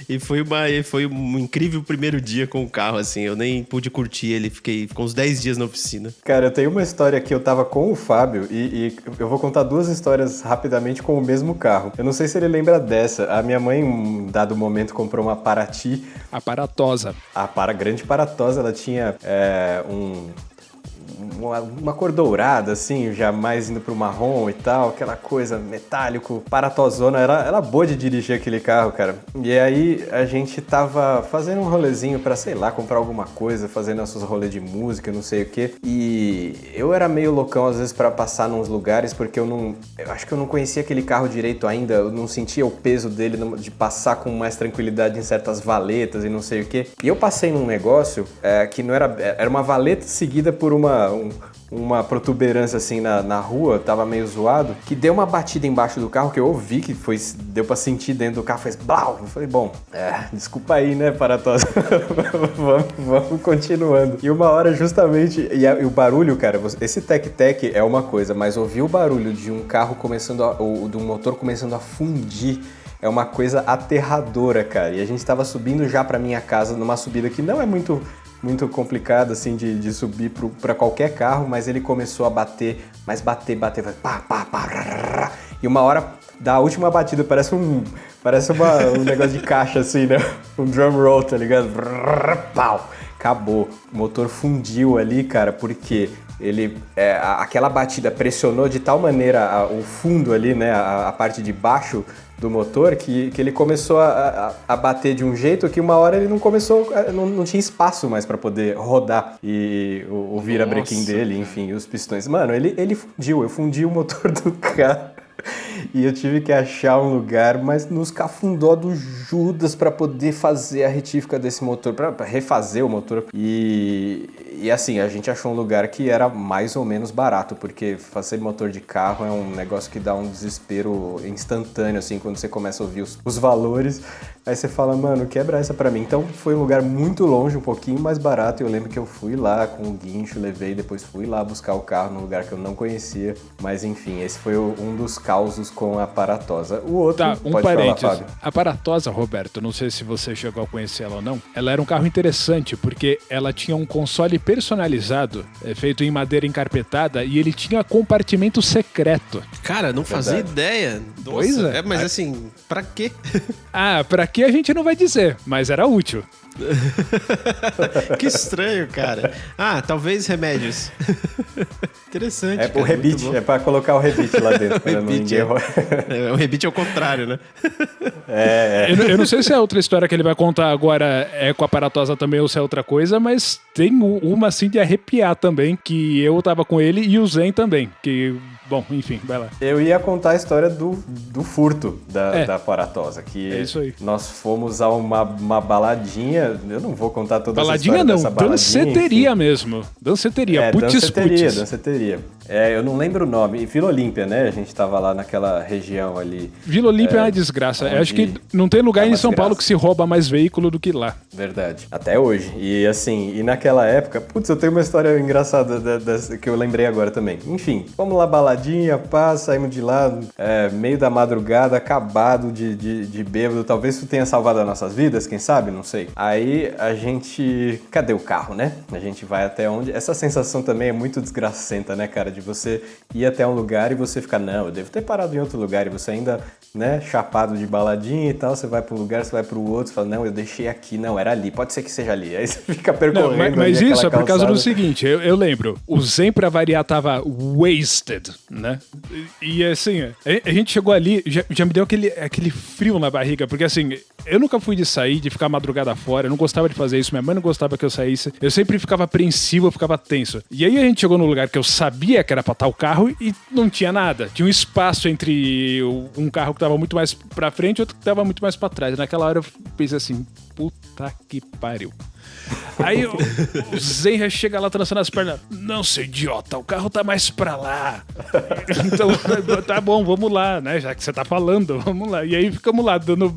E foi um incrível primeiro dia com o carro, assim. Eu nem pude curtir ele, ficou uns 10 dias na oficina. Cara, eu tenho uma história que eu tava com o Fábio e eu vou contar duas histórias rapidamente com o mesmo carro. Eu não sei se ele lembra dessa. A minha mãe, em um dado momento, comprou uma Paraty. Aparatosa. A grande Paratosa, ela tinha uma cor dourada, assim, já mais indo pro marrom e tal, aquela coisa metálico, paratosona, era boa de dirigir aquele carro, cara. E aí a gente tava fazendo um rolezinho pra, sei lá, comprar alguma coisa, fazendo nossos rolês de música, não sei o quê. E eu era meio loucão, às vezes, pra passar nos lugares, porque eu acho que eu não conhecia aquele carro direito ainda, eu não sentia o peso dele de passar com mais tranquilidade em certas valetas e não sei o quê. E eu passei num negócio que não era uma valeta seguida por uma protuberância assim na rua, tava meio zoado, que deu uma batida embaixo do carro, que eu ouvi que deu pra sentir dentro do carro, fez blau. Eu falei, bom, desculpa aí, né, Paratosa, vamos continuando. E uma hora justamente, e o barulho, cara, esse tec-tec é uma coisa, mas ouvir o barulho de um carro ou de um motor começando a fundir, é uma coisa aterradora, cara. E a gente tava subindo já pra minha casa, numa subida que não é muito complicado, assim, de subir para qualquer carro, mas ele começou a bater, pá, pá, pá, rá. E uma hora, da última batida, parece um negócio de caixa, assim, né? Um drum roll, tá ligado? Pau! Acabou. O motor fundiu ali, cara, porque aquela batida pressionou de tal maneira o fundo ali, né? A parte de baixo do motor, que ele começou a bater de um jeito que uma hora ele não tinha espaço mais pra poder rodar e o vira-brequim dele, enfim, os pistões. Mano, eu fundi o motor do carro. E eu tive que achar um lugar, mas nos cafundó do Judas pra poder fazer a retífica desse motor, pra refazer o motor. E assim, a gente achou um lugar que era mais ou menos barato, porque fazer motor de carro é um negócio que dá um desespero instantâneo, assim, quando você começa a ouvir os valores. Aí você fala, mano, quebra essa pra mim. Então foi um lugar muito longe, um pouquinho mais barato. Eu lembro que eu fui lá com o guincho, levei, depois fui lá buscar o carro num lugar que eu não conhecia. Mas enfim, esse foi um dos causos com a Paratosa. O outro, pode parênteses. falar, Fábio. A Paratosa, Roberto, não sei se você chegou a conhecer ela ou não, ela era um carro interessante, porque ela tinha um console personalizado, feito em madeira encarpetada, e ele tinha compartimento secreto. Cara, não fazia ideia. Nossa, Pois é. Mas assim, pra quê? Pra que a gente não vai dizer, mas era útil. Que estranho, cara. Talvez remédios. Interessante. O cara, rebite, é pra colocar o rebite lá dentro. pra não Rebite, ninguém- o rebite é o contrário, né? Eu não sei se é outra história que ele vai contar agora é com a Paratosa também ou se é outra coisa, mas tem uma assim de arrepiar também, que eu tava com ele e o Zen também, que... Bom, enfim, vai lá. Eu ia contar a história do furto da Paratosa, que É isso aí. nós fomos a uma baladinha, eu não vou contar toda Baladinha essa história não, dessa baladinha. danceteria enfim. mesmo. Danceteria, putz. Danceteria. Eu não lembro o nome. Vila Olímpia, né? A gente tava lá naquela região ali. Vila Olímpia é uma desgraça. Eu acho que não tem lugar em São Paulo que se rouba mais veículo do que lá. Verdade. Até hoje. E assim, naquela época... Putz, eu tenho uma história engraçada que eu lembrei agora também. Enfim, vamos lá, baladinha, saímos de lá, meio da madrugada, acabado de bêbado. Talvez isso tenha salvado as nossas vidas, quem sabe? Não sei. Aí a gente... Cadê o carro, né? A gente vai até onde... Essa sensação também é muito desgracenta, né, cara? De você ir até um lugar e você ficar, não, eu devo ter parado em outro lugar. E você ainda, né, chapado de baladinha e tal, você vai pra um lugar, você vai pro outro, você fala, não, eu deixei aqui, não, era ali, pode ser que seja ali. Aí você fica percorrendo. Não, mas ali isso é por causa calçada. do seguinte, eu lembro, o Zen pra variar tava wasted, né? E assim, a gente chegou ali, já me deu aquele frio na barriga, porque assim, Eu nunca fui de sair, de ficar madrugada fora, eu não gostava de fazer isso, minha mãe não gostava que eu saísse. Eu sempre ficava apreensivo, eu ficava tenso. E aí a gente chegou num lugar que eu sabia que era pra estar o carro e não tinha nada. Tinha um espaço entre um carro que tava muito mais pra frente e outro que tava muito mais pra trás. E naquela hora eu pensei assim, puta que pariu. Aí o Zenra chega lá trançando as pernas. Não, seu idiota, o carro tá mais pra lá. Então, tá bom, vamos lá, né? Já que você tá falando, vamos lá. E aí ficamos lá, dando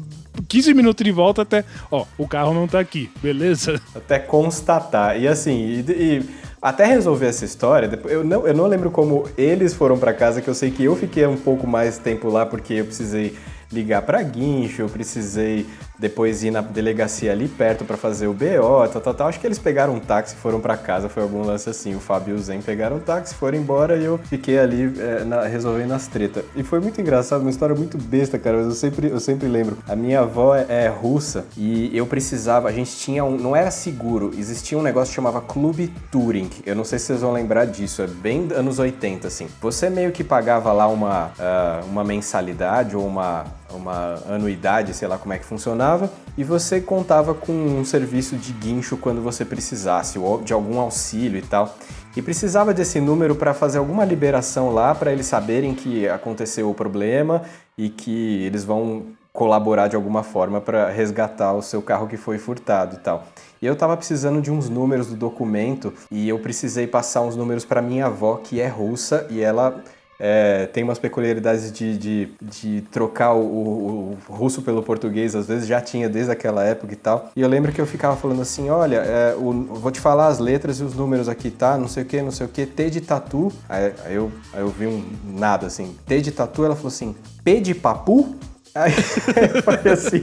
15 minutos de volta até... Ó, o carro não tá aqui, beleza? Até constatar. E assim, até resolver essa história, eu não lembro como eles foram pra casa, que eu sei que eu fiquei um pouco mais tempo lá porque eu precisei ligar pra guincho, eu precisei depois ir na delegacia ali perto pra fazer o BO, tal. Acho que eles pegaram um táxi e foram pra casa, foi algum lance assim. O Fábio e o Zen pegaram um táxi, foram embora e eu fiquei ali resolvendo as tretas. E foi muito engraçado, uma história muito besta, cara, mas eu sempre lembro. A minha avó é russa e eu precisava, a gente tinha não era seguro, existia um negócio que chamava Clube Touring. Eu não sei se vocês vão lembrar disso, é bem anos 80, assim. Você meio que pagava lá uma mensalidade ou uma anuidade, sei lá como é que funcionava, e você contava com um serviço de guincho quando você precisasse, ou de algum auxílio e tal. E precisava desse número para fazer alguma liberação lá, para eles saberem que aconteceu o problema e que eles vão colaborar de alguma forma para resgatar o seu carro que foi furtado e tal. E eu tava precisando de uns números do documento e eu precisei passar uns números para minha avó, que é russa, e ela... tem umas peculiaridades de trocar o russo pelo português, às vezes já tinha desde aquela época e tal. E eu lembro que eu ficava falando assim, olha, vou te falar as letras e os números aqui, tá? Não sei o que, T de tatu. Aí eu vi nada assim, T de tatu, ela falou assim, P de papu? Aí eu falei assim,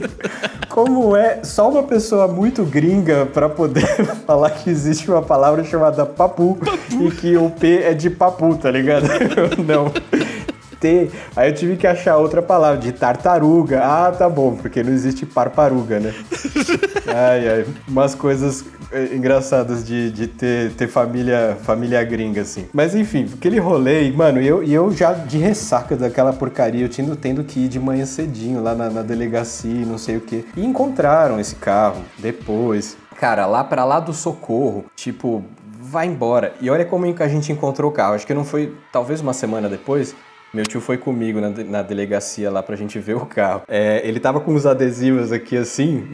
como é só uma pessoa muito gringa pra poder falar que existe uma palavra chamada papu e que o P é de papu, tá ligado? Eu não. T. Aí eu tive que achar outra palavra, de tartaruga. Ah, tá bom, porque não existe parparuga, né? Ai, umas coisas engraçadas de ter família gringa, assim. Mas enfim, aquele rolê, mano, eu já de ressaca daquela porcaria, eu tendo que ir de manhã cedinho lá na delegacia, não sei o quê. E encontraram esse carro depois. Cara, lá do Socorro, tipo, vai embora. E olha como a gente encontrou o carro. Acho que não foi, talvez uma semana depois... Meu tio foi comigo na delegacia lá pra gente ver o carro. Ele tava com uns adesivos aqui assim,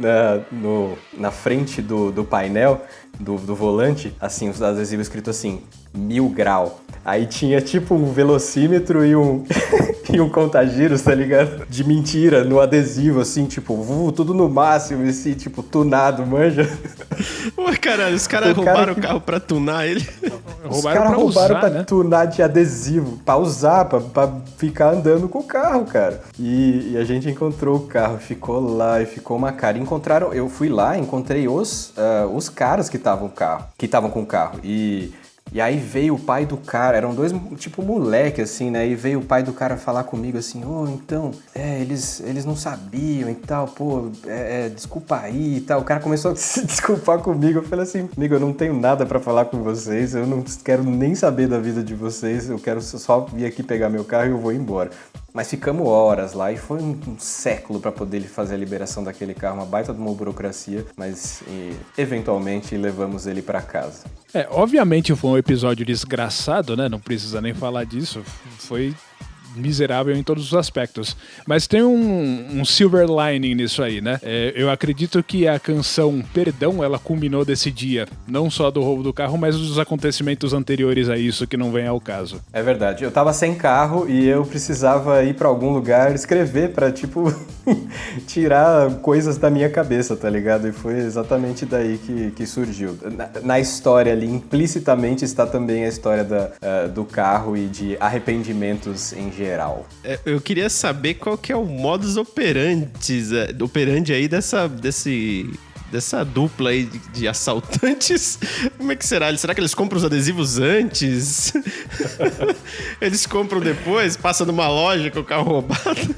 na frente do painel, do volante, assim, os adesivos escritos assim, 1000 grau. Aí tinha tipo um velocímetro e um contagiros, tá ligado? De mentira no adesivo, assim, tipo, tudo no máximo, assim, tipo, tunado, manja. Ué, caralho, os caras roubaram o carro pra tunar ele. Os caras roubaram pra tunar de adesivo, pra usar, pra ficar andando com o carro, cara. E a gente encontrou o carro, ficou lá e ficou uma cara. Eu fui lá, encontrei os caras que estavam com o carro. E aí veio o pai do cara, eram dois, tipo, moleque, assim, né? E veio o pai do cara falar comigo assim, então, eles não sabiam e tal, desculpa aí e tal. O cara começou a se desculpar comigo. Eu falei assim, amigo, eu não tenho nada pra falar com vocês, eu não quero nem saber da vida de vocês, eu quero só vir aqui pegar meu carro e eu vou embora. Mas ficamos horas lá e foi um século para poder fazer a liberação daquele carro, uma baita de uma burocracia, mas eventualmente levamos ele para casa. Obviamente foi um episódio desgraçado, né? Não precisa nem falar disso. Foi miserável em todos os aspectos. Mas tem um silver lining nisso aí, né? Eu acredito que a canção Perdão, ela culminou desse dia. Não só do roubo do carro, mas dos acontecimentos anteriores a isso, que não vem ao caso. É verdade. Eu tava sem carro e eu precisava ir pra algum lugar escrever pra, tipo, tirar coisas da minha cabeça, tá ligado? E foi exatamente daí que surgiu. Na história ali, implicitamente, está também a história do carro e de arrependimentos em geral. Eu queria saber qual que é o modus operandi aí dessa dupla aí de assaltantes. Como é que será? Será que eles compram os adesivos antes? Eles compram depois? Passa numa loja com o carro roubado?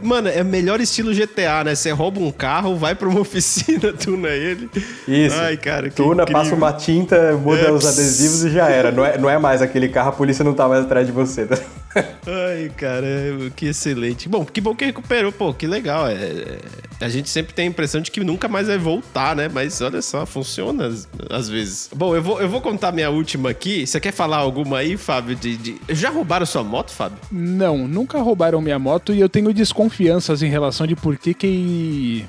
Mano, é melhor estilo GTA, né? Você rouba um carro, vai pra uma oficina, tuna ele. Isso. Ai, cara, que tuna, incrível. passa uma tinta, muda os adesivos e já era. Não é mais aquele carro, a polícia não tá mais atrás de você. Tá? Ai, caramba, que excelente. Bom que recuperou, pô, que legal. A gente sempre tem a impressão de que nunca mais vai voltar, né? Mas olha só, funciona às vezes. Bom, eu vou contar minha última aqui. Você quer falar alguma aí, Fábio? Já roubaram sua moto, Fábio? Não, nunca roubaram minha moto e eu tenho desconfianças em relação de por que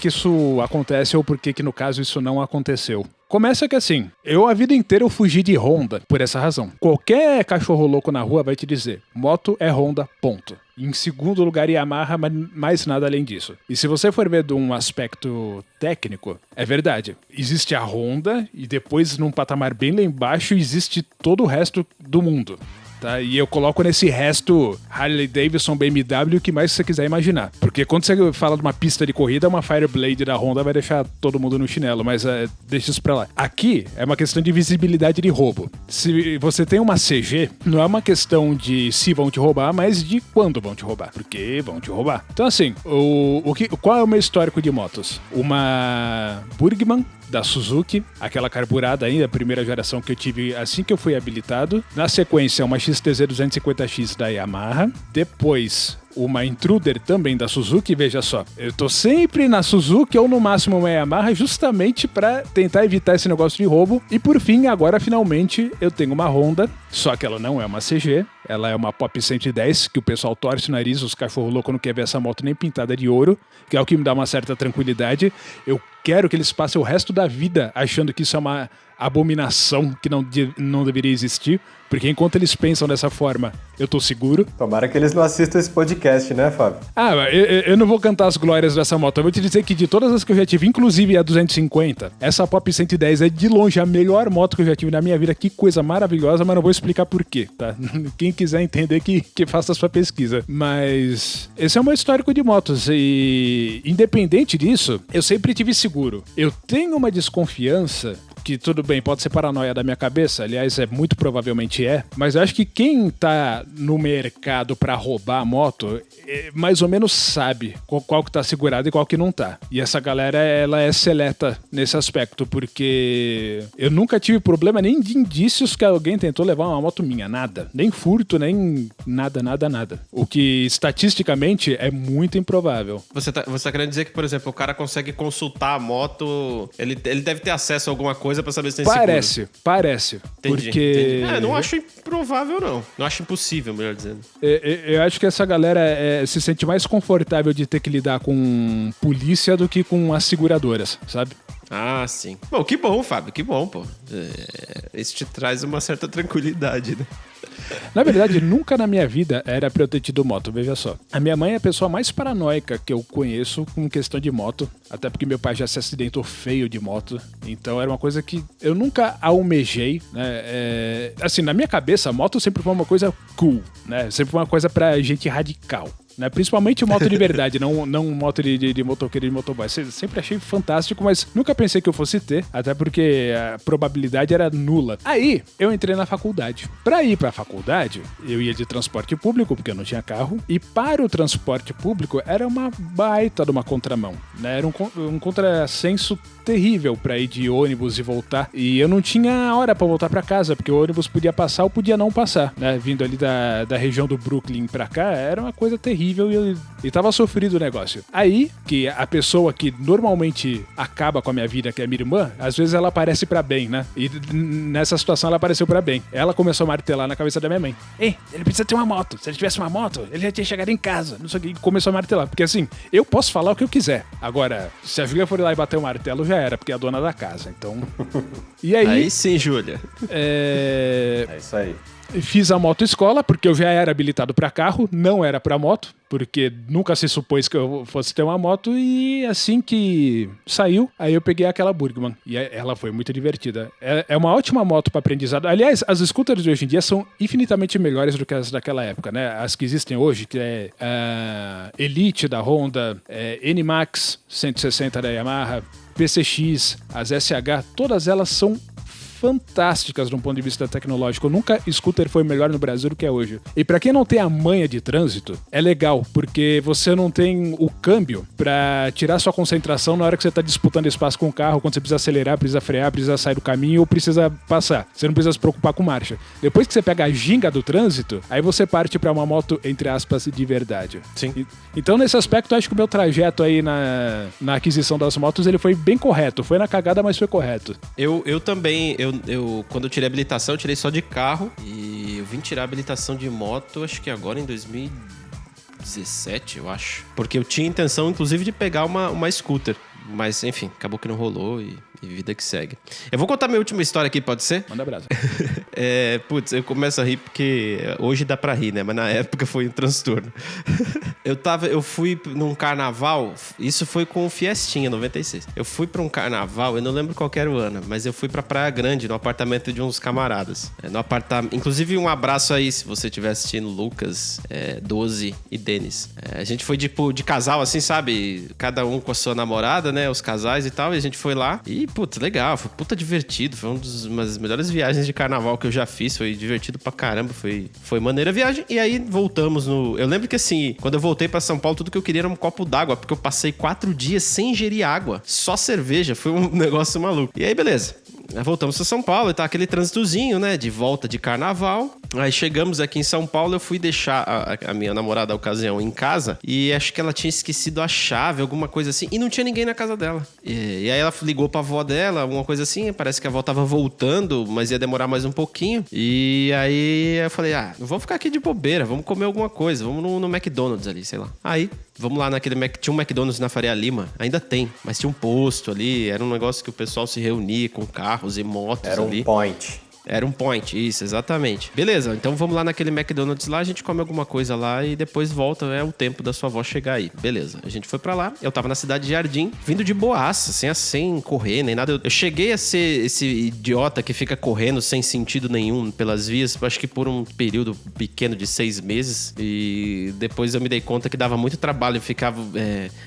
isso acontece ou por que no caso isso não aconteceu. Começa que assim, a vida inteira eu fugi de Honda por essa razão. Qualquer cachorro louco na rua vai te dizer, moto é Honda, ponto. Em segundo lugar, Yamaha, mas mais nada além disso. E se você for ver de um aspecto técnico, é verdade. Existe a Honda e depois, num patamar bem lá embaixo, existe todo o resto do mundo. Tá? E eu coloco nesse resto Harley Davidson, BMW, o que mais você quiser imaginar. Porque quando você fala de uma pista de corrida, uma Fireblade da Honda vai deixar todo mundo no chinelo, mas deixa isso pra lá. Aqui é uma questão de visibilidade de roubo. Se você tem uma CG, não é uma questão de se vão te roubar, mas de quando vão te roubar. Porque vão te roubar. Então assim, qual é o meu histórico de motos? Uma Burgman da Suzuki, aquela carburada ainda, a primeira geração que eu tive assim que eu fui habilitado. Na sequência, uma XTZ 250X da Yamaha. Depois, uma Intruder também da Suzuki, veja só. Eu tô sempre na Suzuki ou no máximo uma Yamaha justamente pra tentar evitar esse negócio de roubo. E por fim, agora finalmente eu tenho uma Honda, só que ela não é uma CG, ela é uma Pop 110, que o pessoal torce o nariz, os cachorros loucos não querem ver essa moto nem pintada de ouro, que é o que me dá uma certa tranquilidade. Eu quero que eles passem o resto da vida achando que isso é uma abominação que não deveria existir, porque enquanto eles pensam dessa forma, eu tô seguro. Tomara que eles não assistam esse podcast, né, Fábio? Eu não vou cantar as glórias dessa moto. Eu vou te dizer que de todas as que eu já tive, inclusive a 250, essa Pop 110 é de longe a melhor moto que eu já tive na minha vida. Que coisa maravilhosa, mas não vou explicar por quê, tá? Quem quiser entender que faça a sua pesquisa. Mas esse é o meu histórico de motos e independente disso, eu sempre tive seguro. Eu tenho uma desconfiança que tudo bem, pode ser paranoia da minha cabeça, aliás, muito provavelmente mas eu acho que quem tá no mercado pra roubar a moto, mais ou menos sabe qual que tá segurado e qual que não tá. E essa galera, ela é seleta nesse aspecto, porque eu nunca tive problema nem de indícios que alguém tentou levar uma moto minha, nada. Nem furto, nem nada. O que, estatisticamente, é muito improvável. Você tá querendo dizer que, por exemplo, o cara consegue consultar a moto, ele deve ter acesso a alguma coisa pra saber se tem seguro. Parece. Entendi, porque... entendi. Não acho improvável, não. Não acho impossível, melhor dizendo. Eu acho que essa galera se sente mais confortável de ter que lidar com polícia do que com as seguradoras, sabe? Ah, sim. Bom, que bom, Fábio, que bom, pô. Isso te traz uma certa tranquilidade, né? Na verdade, nunca na minha vida era pra eu ter tido moto, veja só. A minha mãe é a pessoa mais paranoica que eu conheço com questão de moto, até porque meu pai já se acidentou feio de moto, então era uma coisa que eu nunca almejei, né? Assim, na minha cabeça, a moto sempre foi uma coisa cool, né? Sempre foi uma coisa pra gente radical. Né? Principalmente moto de verdade, não moto de motoqueiro e de motoboy. Sempre achei fantástico, mas nunca pensei que eu fosse ter, até porque a probabilidade era nula. Aí, eu entrei na faculdade. Pra ir pra faculdade, eu ia de transporte público, porque eu não tinha carro, e para o transporte público era uma baita de uma contramão, né? Era um contrassenso terrível pra ir de ônibus e voltar, e eu não tinha hora pra voltar pra casa, porque o ônibus podia passar ou podia não passar, né? Vindo ali da região do Brooklyn pra cá, era uma coisa terrível e tava sofrido o negócio. Aí, que a pessoa que normalmente acaba com a minha vida, que é a minha irmã, às vezes ela aparece pra bem, né? E nessa situação ela apareceu pra bem. Ela começou a martelar na cabeça da minha mãe. Ei, ele precisa ter uma moto. Se ele tivesse uma moto, ele já tinha chegado em casa. Não sei o que. E começou a martelar. Porque assim, eu posso falar o que eu quiser. Agora, se a Júlia for lá e bater o martelo, já era, porque é a dona da casa. Então... E aí sim, Júlia. É isso aí. Fiz a motoescola, porque eu já era habilitado para carro, não era para moto, porque nunca se supôs que eu fosse ter uma moto, e assim que saiu, aí eu peguei aquela Burgman, e ela foi muito divertida. É uma ótima moto para aprendizado. Aliás, as scooters de hoje em dia são infinitamente melhores do que as daquela época, né? As que existem hoje, que é a Elite da Honda, NMAX 160 da Yamaha, PCX, as SH, todas elas são fantásticas de um ponto de vista tecnológico. Nunca scooter foi melhor no Brasil do que é hoje. E pra quem não tem a manha de trânsito, é legal, porque você não tem o câmbio pra tirar sua concentração na hora que você tá disputando espaço com o carro, quando você precisa acelerar, precisa frear, precisa sair do caminho ou precisa passar. Você não precisa se preocupar com marcha. Depois que você pega a ginga do trânsito, aí você parte pra uma moto, entre aspas, de verdade. Sim. Então, nesse aspecto, eu acho que o meu trajeto aí na aquisição das motos, ele foi bem correto. Foi na cagada, mas foi correto. Eu também, quando eu tirei a habilitação, eu tirei só de carro. E eu vim tirar a habilitação de moto, acho que agora em 2017, eu acho. Porque eu tinha intenção, inclusive, de pegar uma scooter. Mas, enfim, acabou que não rolou e vida que segue. Eu vou contar minha última história aqui, pode ser? Manda abraço. Putz, eu começo a rir porque hoje dá pra rir, né? Mas na época foi um transtorno. Eu fui num carnaval, isso foi com o Fiestinha, 96. Eu fui pra um carnaval, eu não lembro qual era o ano, mas eu fui pra Praia Grande, no apartamento de uns camaradas. Inclusive, um abraço aí, se você estiver assistindo, Lucas, 12 e Denis. A gente foi tipo de casal, assim, sabe? Cada um com a sua namorada, né? Os casais e tal, e a gente foi lá e, putz, legal, foi puta divertido, foi uma das melhores viagens de carnaval que eu já fiz, foi divertido pra caramba, foi maneira a viagem. E aí voltamos eu lembro que assim, quando eu voltei pra São Paulo, tudo que eu queria era um copo d'água, porque eu passei 4 dias sem ingerir água, só cerveja, foi um negócio maluco. E aí, beleza. Voltamos para São Paulo e tá aquele trânsitozinho, né? De volta de carnaval. Aí chegamos aqui em São Paulo, eu fui deixar a minha namorada da ocasião em casa e acho que ela tinha esquecido a chave, alguma coisa assim, e não tinha ninguém na casa dela. E aí ela ligou pra avó dela, alguma coisa assim, parece que a avó tava voltando, mas ia demorar mais um pouquinho. E aí eu falei, não vamos ficar aqui de bobeira, vamos comer alguma coisa, vamos no McDonald's ali, sei lá. Aí vamos lá tinha um McDonald's na Faria Lima, ainda tem, mas tinha um posto ali, era um negócio que o pessoal se reunia com carros e motos ali. Era um point. Era um point, isso, exatamente. Beleza, então vamos lá naquele McDonald's lá, a gente come alguma coisa lá e depois volta, é o tempo da sua avó chegar aí. Beleza, a gente foi pra lá, eu tava na cidade de Jardim, vindo de boaça, sem correr nem nada. Eu cheguei a ser esse idiota que fica correndo sem sentido nenhum pelas vias, acho que por um período pequeno de 6 meses, e depois eu me dei conta que dava muito trabalho, eu ficava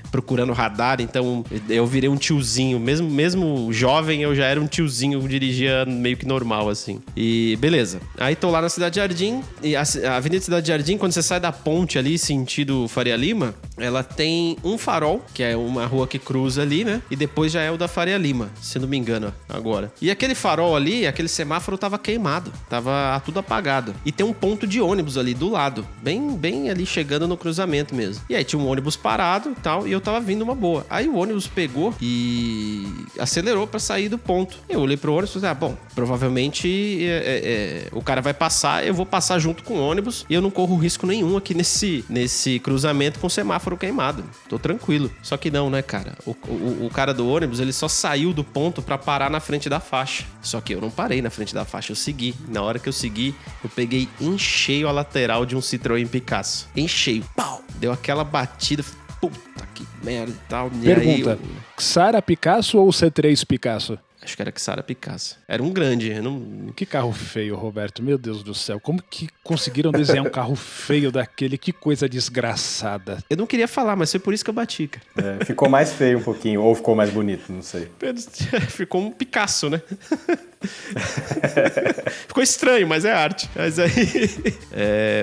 procurando radar, então eu virei um tiozinho, mesmo jovem, eu já era um tiozinho, eu dirigia meio que normal, assim. E beleza. Aí tô lá na Cidade de Jardim. E a Avenida Cidade de Jardim, quando você sai da ponte ali, sentido Faria Lima, ela tem um farol, que é uma rua que cruza ali, né? E depois já é o da Faria Lima, se não me engano, agora. E aquele farol ali, aquele semáforo tava queimado. Tava tudo apagado. E tem um ponto de ônibus ali do lado. Bem ali chegando no cruzamento mesmo. E aí tinha um ônibus parado e tal. E eu tava vindo uma boa. Aí o ônibus pegou e acelerou pra sair do ponto. Eu olhei pro ônibus e falei, bom, provavelmente o cara vai passar, eu vou passar junto com o ônibus e eu não corro risco nenhum aqui nesse cruzamento com o semáforo queimado. Tô tranquilo. Só que não, né, cara? O cara do ônibus, ele só saiu do ponto pra parar na frente da faixa. Só que eu não parei na frente da faixa, eu segui. Na hora que eu segui, eu peguei em cheio a lateral de um Citroën Picasso. Em cheio. Pau! Deu aquela batida. Puta que merda e tal. Pergunta, aí Xara Picasso ou C3 Picasso? Acho que era Xara Picasso. Era um grande. Que carro feio, Roberto. Meu Deus do céu. Como que conseguiram desenhar um carro feio daquele? Que coisa desgraçada. Eu não queria falar, mas foi por isso que eu bati, cara. Ficou mais feio um pouquinho, ou ficou mais bonito, não sei. Ficou um Picasso, né? Ficou estranho, mas é arte. Mas aí...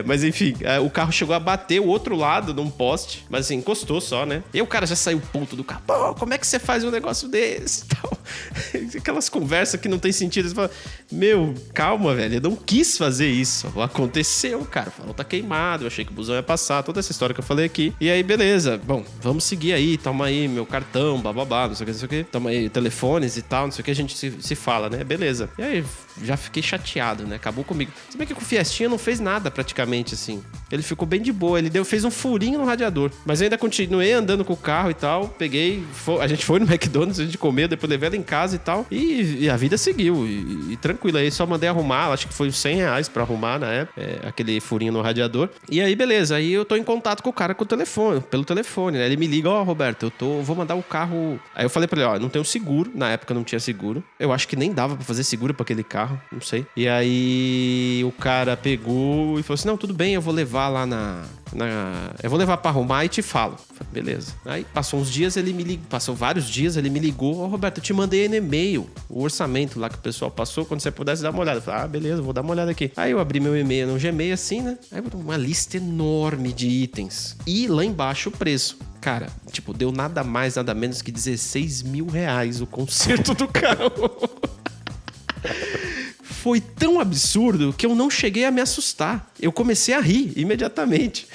mas enfim, o carro chegou a bater o outro lado num poste, mas assim, encostou só, né? E o cara já saiu puto do carro. Pô, como é que você faz um negócio desse? Tal. Aquelas conversas que não tem sentido. Você fala, meu, calma, velho. Eu não quis fazer isso. Aconteceu, cara. O farol tá queimado. Eu achei que o busão ia passar. Toda essa história que eu falei aqui. E aí, beleza. Bom, vamos seguir aí. Toma aí meu cartão, bababá, não sei o que. Toma aí telefones e tal, não sei o que. A gente se fala, né? Beleza. E aí, já fiquei chateado, né? Acabou comigo. Se bem que com o Fiestinha não fez nada praticamente, assim. Ele ficou bem de boa. Ele fez um furinho no radiador. Mas eu ainda continuei andando com o carro e tal. Peguei... A gente foi no McDonald's, a gente comeu. Depois levei ela em casa e tal. E a vida seguiu. E tranquilo. Aí só mandei arrumar. Acho que foi uns R$100 pra arrumar na época. Aquele furinho no radiador. E aí, beleza. Aí eu tô em contato com o cara pelo telefone, né? Ele me liga, Roberto, vou mandar o carro... Aí eu falei pra ele, não tenho seguro. Na época não tinha seguro. Eu acho que nem dava pra fazer seguro pra aquele carro. Não sei. E aí o cara pegou e falou assim, não, tudo bem, eu vou levar lá eu vou levar pra arrumar e te falo. Falei, beleza. Aí passou uns dias, passou vários dias, ele me ligou. Ô, Roberto, eu te mandei no e-mail o orçamento lá que o pessoal passou, quando você pudesse dar uma olhada. Eu falei, beleza, vou dar uma olhada aqui. Aí eu abri meu e-mail no Gmail assim, né? Aí uma lista enorme de itens. E lá embaixo o preço. Cara, tipo, deu nada mais, nada menos que 16 mil reais o conserto do carro. Foi tão absurdo que eu não cheguei a me assustar. Eu comecei a rir imediatamente.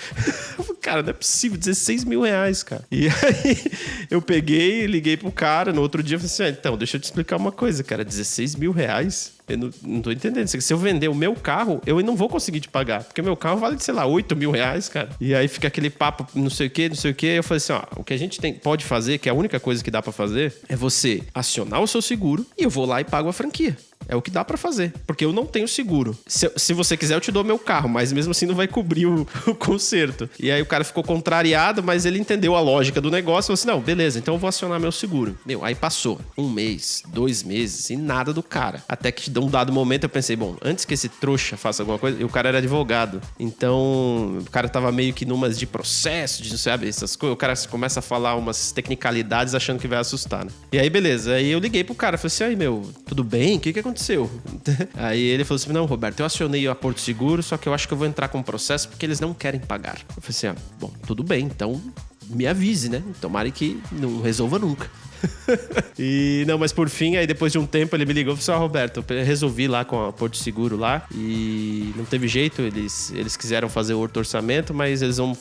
Cara, não é possível, 16 mil reais, cara. E aí eu peguei, liguei pro cara, no outro dia eu falei assim, então, deixa eu te explicar uma coisa, cara, 16 mil reais? Eu não tô entendendo. Se eu vender o meu carro, eu não vou conseguir te pagar. Porque meu carro vale, sei lá, 8 mil reais, cara. E aí fica aquele papo, não sei o quê. Eu falei assim, o que a gente pode fazer, que é a única coisa que dá pra fazer, é você acionar o seu seguro e eu vou lá e pago a franquia. É o que dá pra fazer. Porque eu não tenho seguro. Se você quiser, eu te dou meu carro, mas mesmo assim não vai cobrir o conserto. E aí o cara ficou contrariado, mas ele entendeu a lógica do negócio. Falou assim, não, beleza, então eu vou acionar meu seguro. Aí passou 1 mês, 2 meses e nada do cara. Até que de um dado momento eu pensei, bom, antes que esse trouxa faça alguma coisa, e o cara era advogado. Então, o cara tava meio que numas de processo, de não sabe, essas coisas. O cara começa a falar umas tecnicalidades achando que vai assustar, né? E aí, beleza. Aí eu liguei pro cara, falei assim, aí, meu, tudo bem? O que aconteceu? Aí ele falou assim, não, Roberto, eu acionei a Porto Seguro, só que eu acho que eu vou entrar com um processo porque eles não querem pagar. Eu falei assim, bom, tudo bem, então me avise, né? Tomara que não resolva nunca. E não, mas por fim, aí depois de um tempo ele me ligou e falou assim, Roberto, eu resolvi lá com a Porto Seguro lá e não teve jeito, eles quiseram fazer outro orçamento, mas eles vão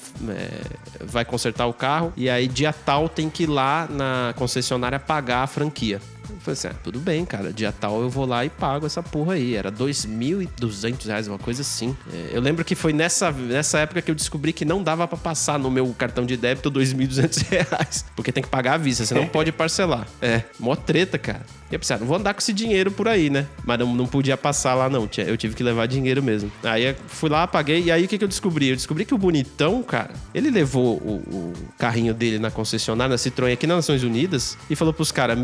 vai consertar o carro e aí dia tal tem que ir lá na concessionária pagar a franquia. Eu falei assim, tudo bem, cara, dia tal eu vou lá e pago essa porra aí. Era R$2.200, uma coisa assim. Eu lembro que foi nessa época que eu descobri que não dava pra passar no meu cartão de débito R$2.200, porque tem que pagar à vista, você não pode parcelar. Mó treta, cara. E eu pensei, não vou andar com esse dinheiro por aí, né? Mas não podia passar lá, não. Eu tive que levar dinheiro mesmo. Aí eu fui lá, paguei. E aí o que eu descobri? Eu descobri que o bonitão, cara, ele levou o carrinho dele na concessionária, na Citroën, aqui nas Nações Unidas, e falou pros caras,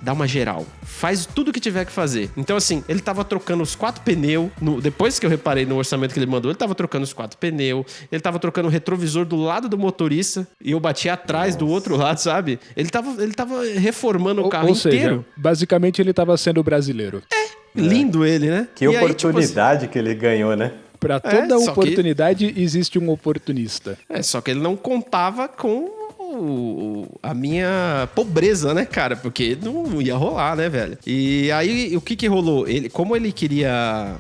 dá uma geral. Faz tudo o que tiver que fazer. Então, assim, ele tava trocando os 4 pneus. Depois que eu reparei no orçamento que ele mandou, ele tava trocando os 4 pneus. Ele tava trocando o retrovisor do lado do motorista. E eu bati atrás do outro lado, sabe? Ele tava reformando o carro inteiro. Basicamente, ele tava sendo brasileiro. Lindo ele, né? Que oportunidade que ele ganhou, né? Pra toda oportunidade existe um oportunista. Só que ele não contava com a minha pobreza, né, cara? Porque não ia rolar, né, velho? E aí, o que rolou? Como ele queria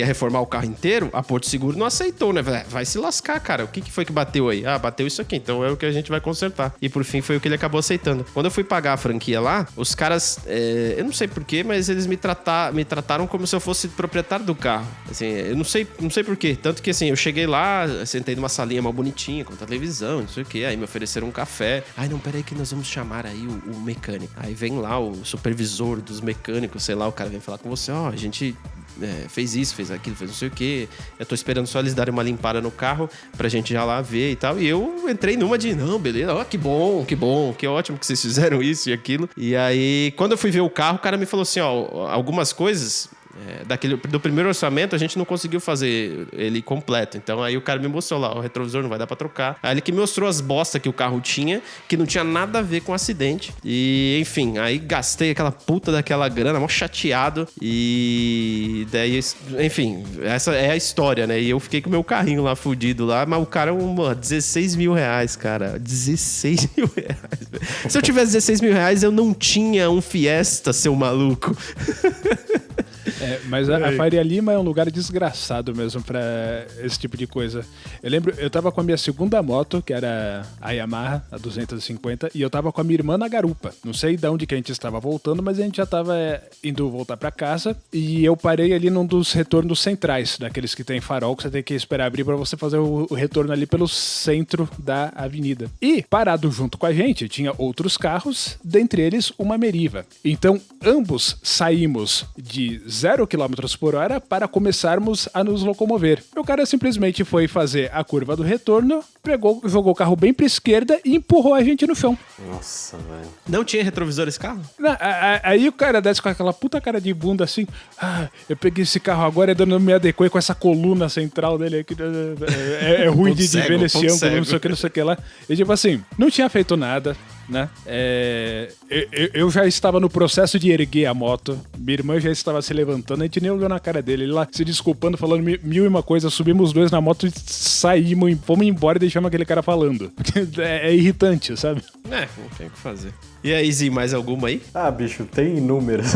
reformar o carro inteiro, a Porto Seguro não aceitou, né? Vai se lascar, cara. O que foi que bateu aí? Bateu isso aqui, então é o que a gente vai consertar. E por fim, foi o que ele acabou aceitando. Quando eu fui pagar a franquia lá, os caras, eu não sei porquê, mas eles me trataram como se eu fosse proprietário do carro. Assim, eu não sei porquê. Tanto que, assim, eu cheguei lá, sentei numa salinha mal bonitinha, com televisão, não sei o quê. Aí me ofereceram um café. Não, peraí que nós vamos chamar aí o mecânico. Aí vem lá o supervisor dos mecânicos, sei lá, o cara vem falar com você, a gente fez isso, fez aquilo, fez não sei o quê. Eu tô esperando só eles darem uma limpada no carro pra gente já lá ver e tal. E eu entrei numa de, não, beleza, que bom, que ótimo que vocês fizeram isso e aquilo. E aí, quando eu fui ver o carro, o cara me falou assim, algumas coisas do primeiro orçamento a gente não conseguiu fazer ele completo. Então aí o cara me mostrou lá, o retrovisor não vai dar pra trocar. Aí ele que mostrou as bostas que o carro tinha, que não tinha nada a ver com o acidente. E enfim, aí gastei aquela puta daquela grana, mó chateado. E daí, enfim, essa é a história, né? E eu fiquei com o meu carrinho lá fudido lá, mas o cara, 16 mil reais, cara. 16 mil reais. Se eu tivesse 16 mil reais, eu não tinha um Fiesta, seu maluco. Mas a Faria Lima é um lugar desgraçado mesmo pra esse tipo de coisa. Eu lembro, eu tava com a minha segunda moto, que era a Yamaha, a 250, e eu tava com a minha irmã na garupa. Não sei de onde que a gente estava voltando, mas a gente já tava indo voltar pra casa, e eu parei ali num dos retornos centrais, daqueles que tem farol, que você tem que esperar abrir pra você fazer o retorno ali pelo centro da avenida. E, parado junto com a gente, tinha outros carros, dentre eles uma Meriva. Então, ambos saímos de 0 0 km por hora para começarmos a nos locomover. O cara simplesmente foi fazer a curva do retorno, pegou, jogou o carro bem pra esquerda e empurrou a gente no chão. Nossa, velho. Não tinha retrovisor esse carro? Aí o cara desce com aquela puta cara de bunda assim, eu peguei esse carro agora e não me adequei com essa coluna central dele aqui, é ruim de ver nesse ângulo, não sei o que lá. E tipo assim, não tinha feito nada, né? Eu já estava no processo de erguer a moto, minha irmã já estava se levantando, a gente nem olhou na cara dele, ele lá se desculpando, falando mil e uma coisa, subimos os dois na moto e saímos, fomos embora e deixamos aquele cara falando. É irritante, sabe? Não tem o que fazer. E aí, Zi, mais alguma aí? Bicho, tem inúmeras.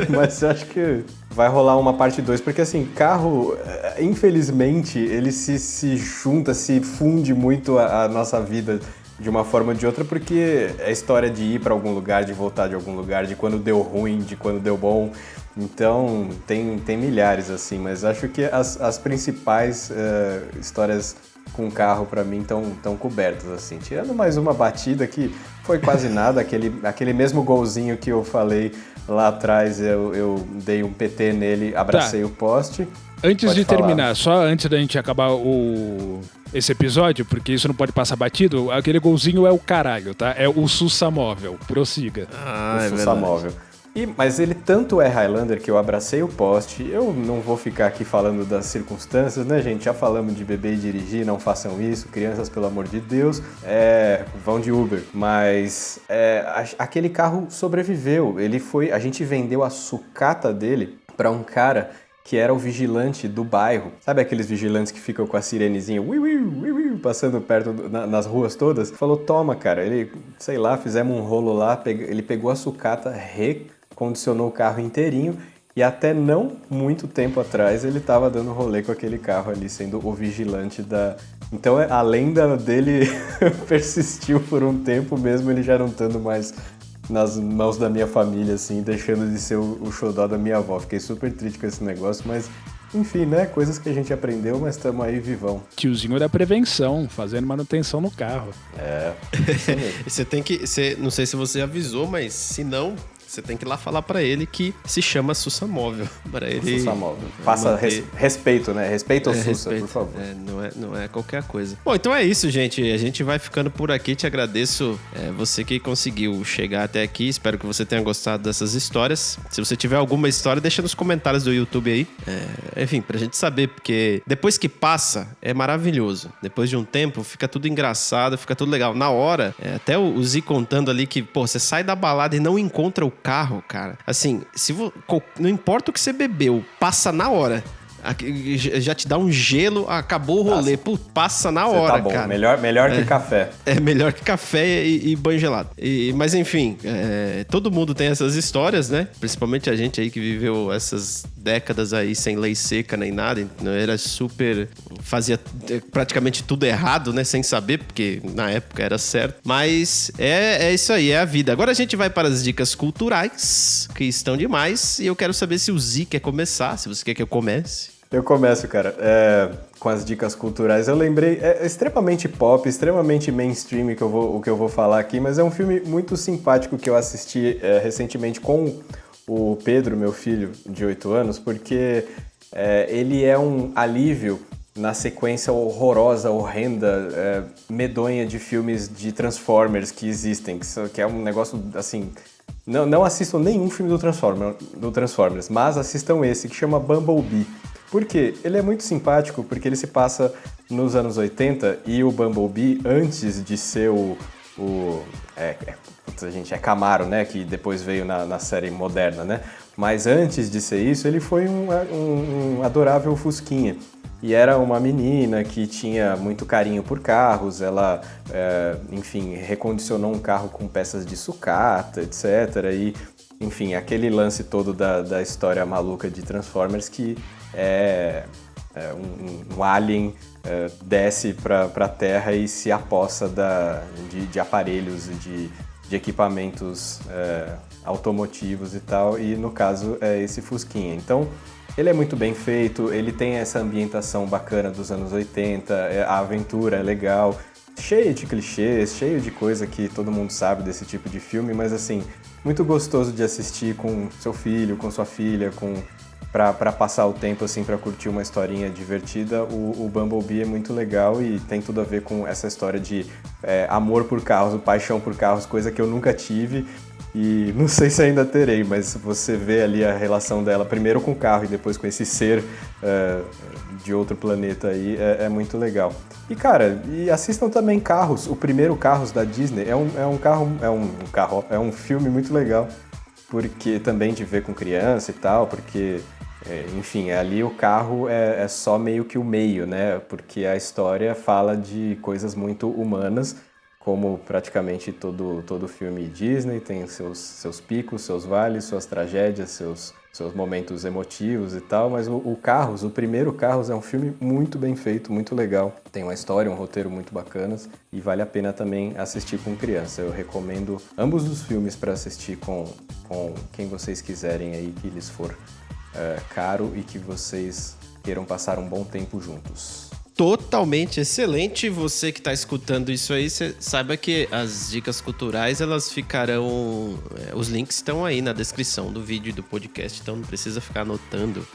Mas eu acho que vai rolar uma parte 2, porque assim, carro, infelizmente, ele se junta, se funde muito a nossa vida de uma forma ou de outra, porque é história de ir pra algum lugar, de voltar de algum lugar, de quando deu ruim, de quando deu bom. Então, tem milhares, assim, mas acho que as principais histórias com carro, pra mim, estão cobertas, assim. Tirando mais uma batida que foi quase nada, aquele mesmo golzinho que eu falei lá atrás, eu dei um PT nele, abracei o poste. Antes de terminar, só antes da gente acabar esse episódio, porque isso não pode passar batido, aquele golzinho é o caralho, tá? É o Sussa Móvel. Prossiga. O Sussa Móvel. Mas ele tanto é Highlander que eu abracei o poste. Eu não vou ficar aqui falando das circunstâncias, né, gente? Já falamos de beber e dirigir, não façam isso. Crianças, pelo amor de Deus, vão de Uber. Mas aquele carro sobreviveu. A gente vendeu a sucata dele para um cara que era o vigilante do bairro. Sabe aqueles vigilantes que ficam com a sirenezinha passando perto nas ruas todas? Falou, toma, cara. Ele, sei lá, fizemos um rolo lá, ele pegou a sucata, recondicionou o carro inteirinho e até não muito tempo atrás ele tava dando rolê com aquele carro ali, sendo o vigilante da... Então a lenda dele persistiu por um tempo, mesmo ele já não estando mais nas mãos da minha família, assim, deixando de ser o xodó da minha avó. Fiquei super triste com esse negócio, mas enfim, né? Coisas que a gente aprendeu, mas estamos aí vivão. Tiozinho da prevenção, fazendo manutenção no carro. Você tem que... não sei se você avisou, mas se não... Você tem que ir lá falar pra ele que se chama Sussa Móvel. Pra ele Sussa Móvel. Faça respeito, né? Respeito ao Sussa, por favor. Não é qualquer coisa. Bom, então é isso, gente. A gente vai ficando por aqui. Te agradeço você que conseguiu chegar até aqui. Espero que você tenha gostado dessas histórias. Se você tiver alguma história, deixa nos comentários do YouTube aí. Enfim, pra gente saber, porque depois que passa, é maravilhoso. Depois de um tempo, fica tudo engraçado, fica tudo legal. Na hora, até o Zi contando ali que, você sai da balada e não encontra o carro, cara. Assim, não importa o que você bebeu, passa na hora. Já te dá um gelo, acabou o rolê. Passa na hora, tá bom, cara. Melhor que café. É melhor que café e banho gelado. Mas enfim, todo mundo tem essas histórias, né? Principalmente a gente aí que viveu essas décadas aí sem lei seca nem nada. Era fazia praticamente tudo errado, né? Sem saber, porque na época era certo. Mas é isso aí, é a vida. Agora a gente vai para as dicas culturais, que estão demais. E eu quero saber se o Zi quer começar, se você quer que eu comece. Eu começo, cara, com as dicas culturais. Eu lembrei, é extremamente pop, extremamente mainstream o que eu vou falar aqui, mas é um filme muito simpático que eu assisti recentemente com o Pedro, meu filho de 8 anos, porque ele é um alívio na sequência horrorosa, horrenda, medonha de filmes de Transformers que existem, que é um negócio, assim... Não assistam nenhum filme do Transformers, mas assistam esse, que chama Bumblebee. Por quê? Ele é muito simpático porque ele se passa nos anos 80 e o Bumblebee, antes de ser é Camaro, né? Que depois veio na série moderna, né? Mas antes de ser isso, ele foi um adorável fusquinha. E era uma menina que tinha muito carinho por carros, ela, enfim, recondicionou um carro com peças de sucata, etc. E, enfim, aquele lance todo da história maluca de Transformers que um alien desce pra Terra e se apossa de aparelhos e de equipamentos automotivos e tal, e no caso é esse fusquinha. Então, ele é muito bem feito, ele tem essa ambientação bacana dos anos 80, a aventura é legal, cheio de clichês, cheio de coisa que todo mundo sabe desse tipo de filme, mas assim, muito gostoso de assistir com seu filho, com sua filha, com Pra passar o tempo, assim, pra curtir uma historinha divertida, o Bumblebee é muito legal e tem tudo a ver com essa história de amor por carros, paixão por carros, coisa que eu nunca tive e não sei se ainda terei, mas você vê ali a relação dela primeiro com o carro e depois com esse ser de outro planeta aí, é muito legal. E, cara, assistam também Carros, o primeiro Carros da Disney, é um filme muito legal, porque também de ver com criança e tal, porque... enfim, ali o carro é só meio que o meio, né? Porque a história fala de coisas muito humanas, como praticamente todo filme Disney, tem seus picos, seus vales, suas tragédias, seus momentos emotivos e tal, mas o primeiro Carros é um filme muito bem feito, muito legal. Tem uma história, um roteiro muito bacanas e vale a pena também assistir com criança. Eu recomendo ambos os filmes para assistir com quem vocês quiserem aí, que lhes for caro e que vocês queiram passar um bom tempo juntos. Totalmente excelente. Você que está escutando isso aí, saiba que as dicas culturais, elas ficarão... os links estão aí na descrição do vídeo e do podcast, então não precisa ficar anotando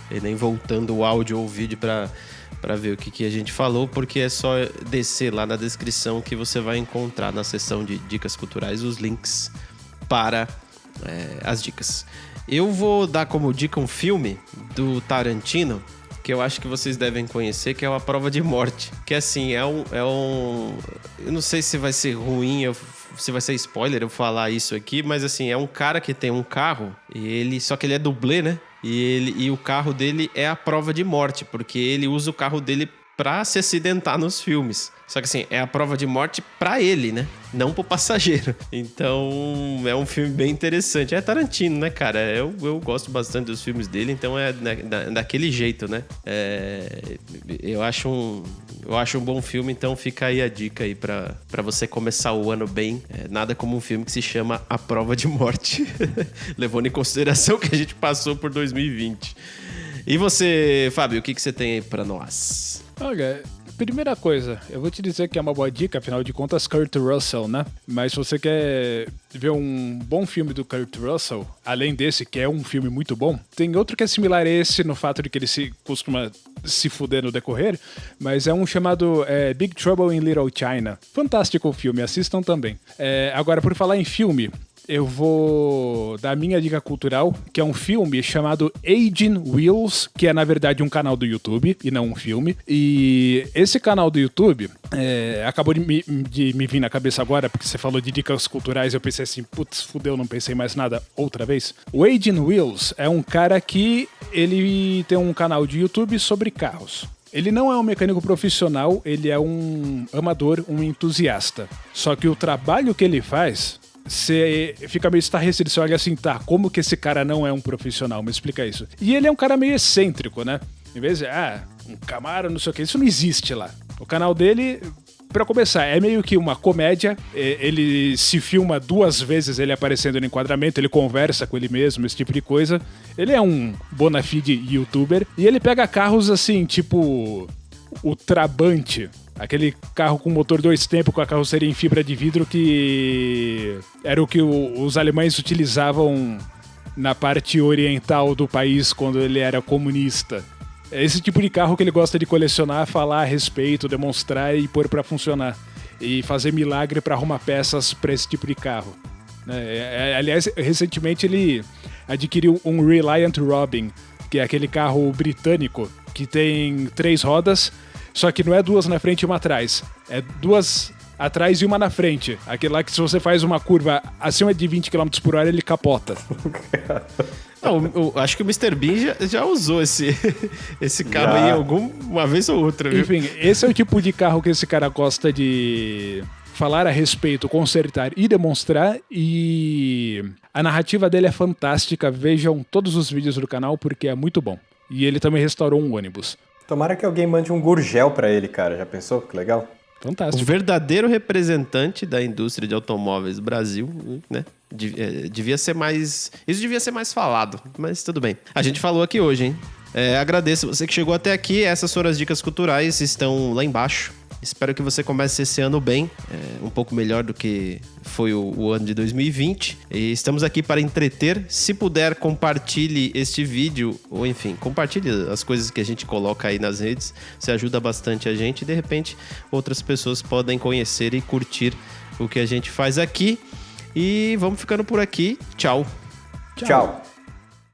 e nem voltando o áudio ou o vídeo para ver o que a gente falou, porque é só descer lá na descrição que você vai encontrar na seção de dicas culturais os links para as dicas. Eu vou dar como dica um filme do Tarantino, que eu acho que vocês devem conhecer, que é A Prova de Morte. Que assim, eu não sei se vai ser ruim, se vai ser spoiler eu falar isso aqui, mas assim, é um cara que tem um carro, só que ele é dublê, né? E o carro dele é a prova de morte, porque ele usa o carro dele pra se acidentar nos filmes. Só que assim, é a prova de morte pra ele, né? Não pro passageiro. Então, é um filme bem interessante. É Tarantino, né, cara? Eu gosto bastante dos filmes dele, então é daquele jeito, né? Eu acho um bom filme, então fica aí a dica aí pra você começar o ano bem. Nada como um filme que se chama A Prova de Morte. Levando em consideração que a gente passou por 2020. E você, Fábio, o que você tem aí pra nós? Olha, primeira coisa, eu vou te dizer que é uma boa dica, afinal de contas, Kurt Russell, né? Mas se você quer ver um bom filme do Kurt Russell, além desse, que é um filme muito bom, tem outro que é similar a esse no fato de que ele costuma se fuder no decorrer, mas é um chamado Big Trouble in Little China. Fantástico o filme, assistam também. Agora, por falar em filme, eu vou dar a minha dica cultural, que é um filme chamado Aging Wheels, que é, na verdade, um canal do YouTube e não um filme. E esse canal do YouTube acabou de me vir na cabeça agora, porque você falou de dicas culturais, eu pensei assim, putz, fudeu, não pensei mais nada outra vez. O Aging Wheels é um cara que ele tem um canal de YouTube sobre carros. Ele não é um mecânico profissional, ele é um amador, um entusiasta. Só que o trabalho que ele faz... Você fica meio estarrecido, você olha assim, tá, como que esse cara não é um profissional? Me explica isso. E ele é um cara meio excêntrico, né? Em vez de, um Camaro, não sei o que, isso não existe lá. O canal dele, pra começar, é meio que uma comédia, ele se filma 2 vezes ele aparecendo no enquadramento, ele conversa com ele mesmo, esse tipo de coisa. Ele é um bona fide youtuber, e ele pega carros assim, tipo o Trabante, aquele carro com motor 2 tempos, com a carroceria em fibra de vidro, que era o que os alemães utilizavam na parte oriental do país quando ele era comunista. É esse tipo de carro que ele gosta de colecionar, falar a respeito, demonstrar e pôr pra funcionar. E fazer milagre pra arrumar peças pra esse tipo de carro. Aliás, recentemente ele adquiriu um Reliant Robin, que é aquele carro britânico que tem 3 rodas, só que não é 2 na frente e uma atrás. É 2 atrás e uma na frente. Aquele lá que se você faz uma curva acima de 20 km por hora, ele capota. Não, eu acho que o Mr. Bean já usou esse carro aí uma vez ou outra, viu? Enfim, esse é o tipo de carro que esse cara gosta de falar a respeito, consertar e demonstrar, e a narrativa dele é fantástica. Vejam todos os vídeos do canal porque é muito bom. E ele também restaurou um ônibus. Tomara que alguém mande um Gurgel pra ele, cara. Já pensou? Que legal. Fantástico. O verdadeiro representante da indústria de automóveis do Brasil, né? Devia ser mais... Isso devia ser mais falado, mas tudo bem. A gente falou aqui hoje, hein? Agradeço você que chegou até aqui. Essas foram as dicas culturais, estão lá embaixo. Espero que você comece esse ano bem, um pouco melhor do que foi o ano de 2020. E estamos aqui para entreter. Se puder, compartilhe este vídeo, ou enfim, compartilhe as coisas que a gente coloca aí nas redes. Isso ajuda bastante a gente e, de repente, outras pessoas podem conhecer e curtir o que a gente faz aqui. E vamos ficando por aqui. Tchau. Tchau.